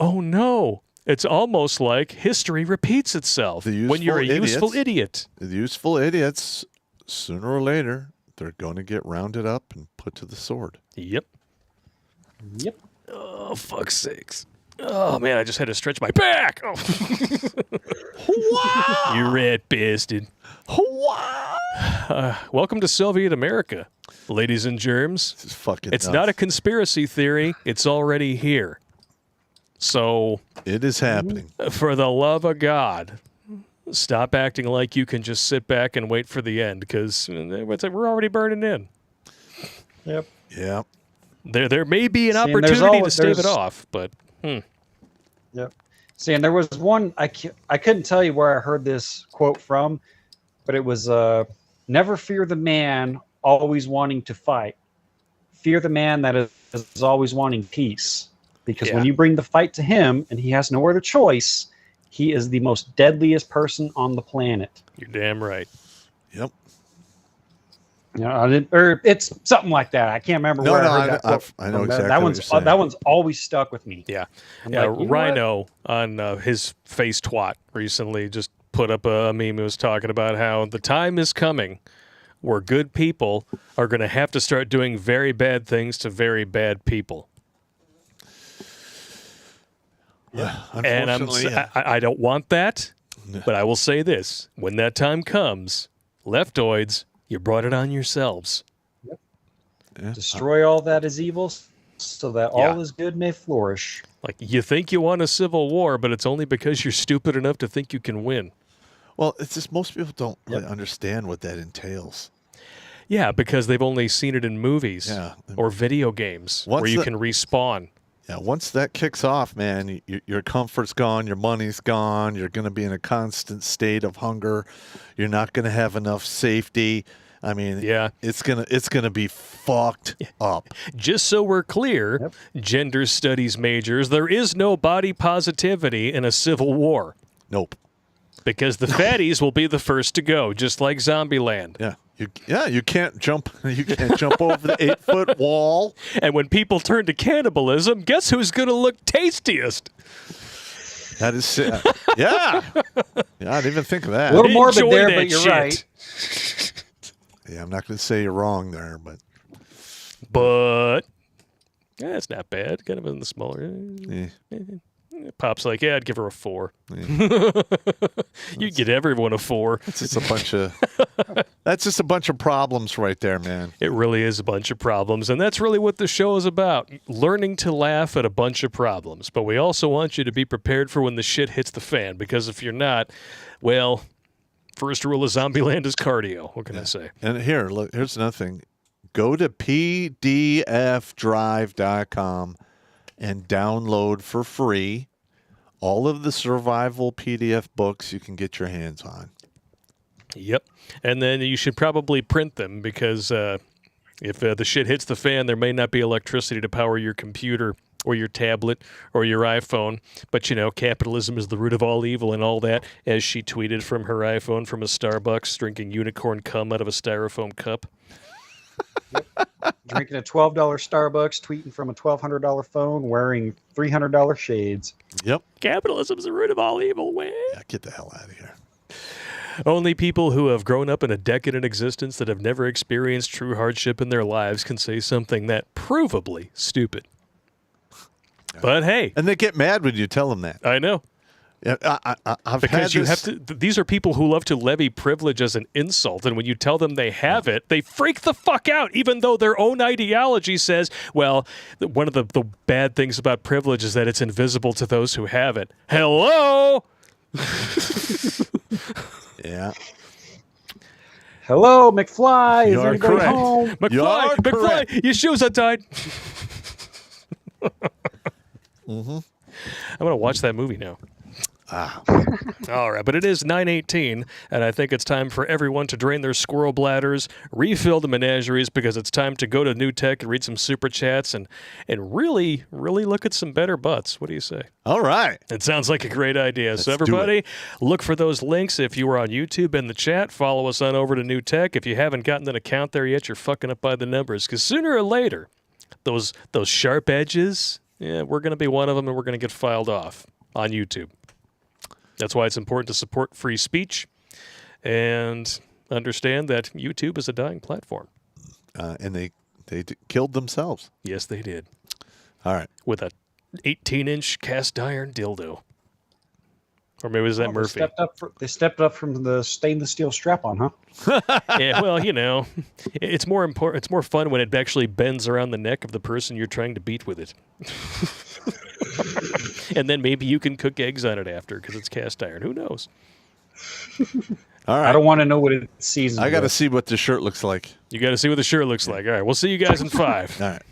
Oh no. It's almost like history repeats itself when you're a useful idiot. The useful idiots, sooner or later, they're going to get rounded up and put to the sword. Yep. Oh, fuck's sakes. Oh, man, I just had to stretch my back. Oh. You rat bastard. Welcome to Soviet America, ladies and germs. This is fucking It's nuts. not a conspiracy theory. It's already here. So, it is happening. For the love of God, stop acting like you can just sit back and wait for the end, because we're already burning in. Yep. Yeah. There may be an opportunity to stave it off, but Yep. See, and there was one, I couldn't tell you where I heard this quote from, but it was, never fear the man always wanting to fight. Fear the man that is always wanting peace. Because when you bring the fight to him and he has no other choice, he is the most deadliest person on the planet. You're damn right. Yep. You know, or it's something like that. I can't remember where I heard that quote. I know from. exactly that what one's you're saying. that one's always stuck with me. Yeah. I'm Yeah, like, you know Rhino on his face twat recently just put up a meme. It was talking about how the time is coming where good people are going to have to start doing very bad things to very bad people. Yeah, And I don't want that, but I will say this. When that time comes, leftoids, you brought it on yourselves. Yeah. Destroy all that is evil so that all is good may flourish. Like, you think you want a civil war, but it's only because you're stupid enough to think you can win. Well, it's just most people don't really understand what that entails. Yeah, because they've only seen it in movies or video games where you can respawn. Yeah, once that kicks off, man, your comfort's gone, your money's gone, you're going to be in a constant state of hunger. You're not going to have enough safety. I mean, it's gonna be fucked up. Just so we're clear, gender studies majors, there is no body positivity in a civil war. Nope. Because the fatties will be the first to go, just like Zombieland. You can't jump. You can't jump over the 8-foot wall. And when people turn to cannibalism, guess who's going to look tastiest? That is, yeah. I didn't even think of that. A little morbid Enjoy there, that but you're shit. right. Yeah, I'm not going to say you're wrong there, but yeah, it's not bad. Kind of in the smaller. yeah. Pop's like, I'd give her a 4. You'd get everyone a 4. That's just a bunch of problems right there, man. It really is a bunch of problems, and that's really what the show is about, learning to laugh at a bunch of problems. But we also want you to be prepared for when the shit hits the fan, because if you're not, well, first rule of Zombieland is cardio. What can I say? And here's another thing. Go to pdfdrive.com and download for free all of the survival PDF books you can get your hands on. Yep. And then you should probably print them because if the shit hits the fan, there may not be electricity to power your computer or your tablet or your iPhone. But, you know, capitalism is the root of all evil and all that, as she tweeted from her iPhone from a Starbucks, drinking unicorn cum out of a styrofoam cup. Drinking a $12 Starbucks, tweeting from a $1,200 phone, wearing $300 shades. Yep. Capitalism is the root of all evil. Man. Yeah, get the hell out of here. Only people who have grown up in a decadent existence that have never experienced true hardship in their lives can say something that provably stupid. But hey. And they get mad when you tell them that. I know. Yeah, I've because had you this. have to. These are people who love to levy privilege as an insult, and when you tell them they have it, they freak the fuck out. Even though their own ideology says, "Well, one of the bad things about privilege is that it's invisible to those who have it." Hello. Yeah. Hello, McFly. Is You're anybody correct. home? McFly, your shoes untied. Mm-hmm. I'm gonna watch that movie now. Ah. All right, but it is 9:18, and I think it's time for everyone to drain their squirrel bladders, refill the menageries, because it's time to go to New Tech and read some super chats and really, really look at some better butts. What do you say? All right. It sounds like a great idea. So Let's do everybody, look for those links. If you are on YouTube in the chat, follow us on over to New Tech. If you haven't gotten an account there yet, you're fucking up by the numbers, because sooner or later, those sharp edges, yeah, we're going to be one of them, and we're going to get filed off on YouTube. That's why it's important to support free speech and understand that YouTube is a dying platform. And they killed themselves. Yes, they did. All right. With a 18-inch cast iron dildo. Or maybe was that Murphy? They stepped up from the stainless steel strap-on, huh? Yeah, well, you know, it's more important. It's more fun when it actually bends around the neck of the person you're trying to beat with it. And then maybe you can cook eggs on it after because it's cast iron. Who knows? All right. I don't want to know what it seasons. I got to see what the shirt looks like. You got to see what the shirt looks like. All right, we'll see you guys in 5. All right.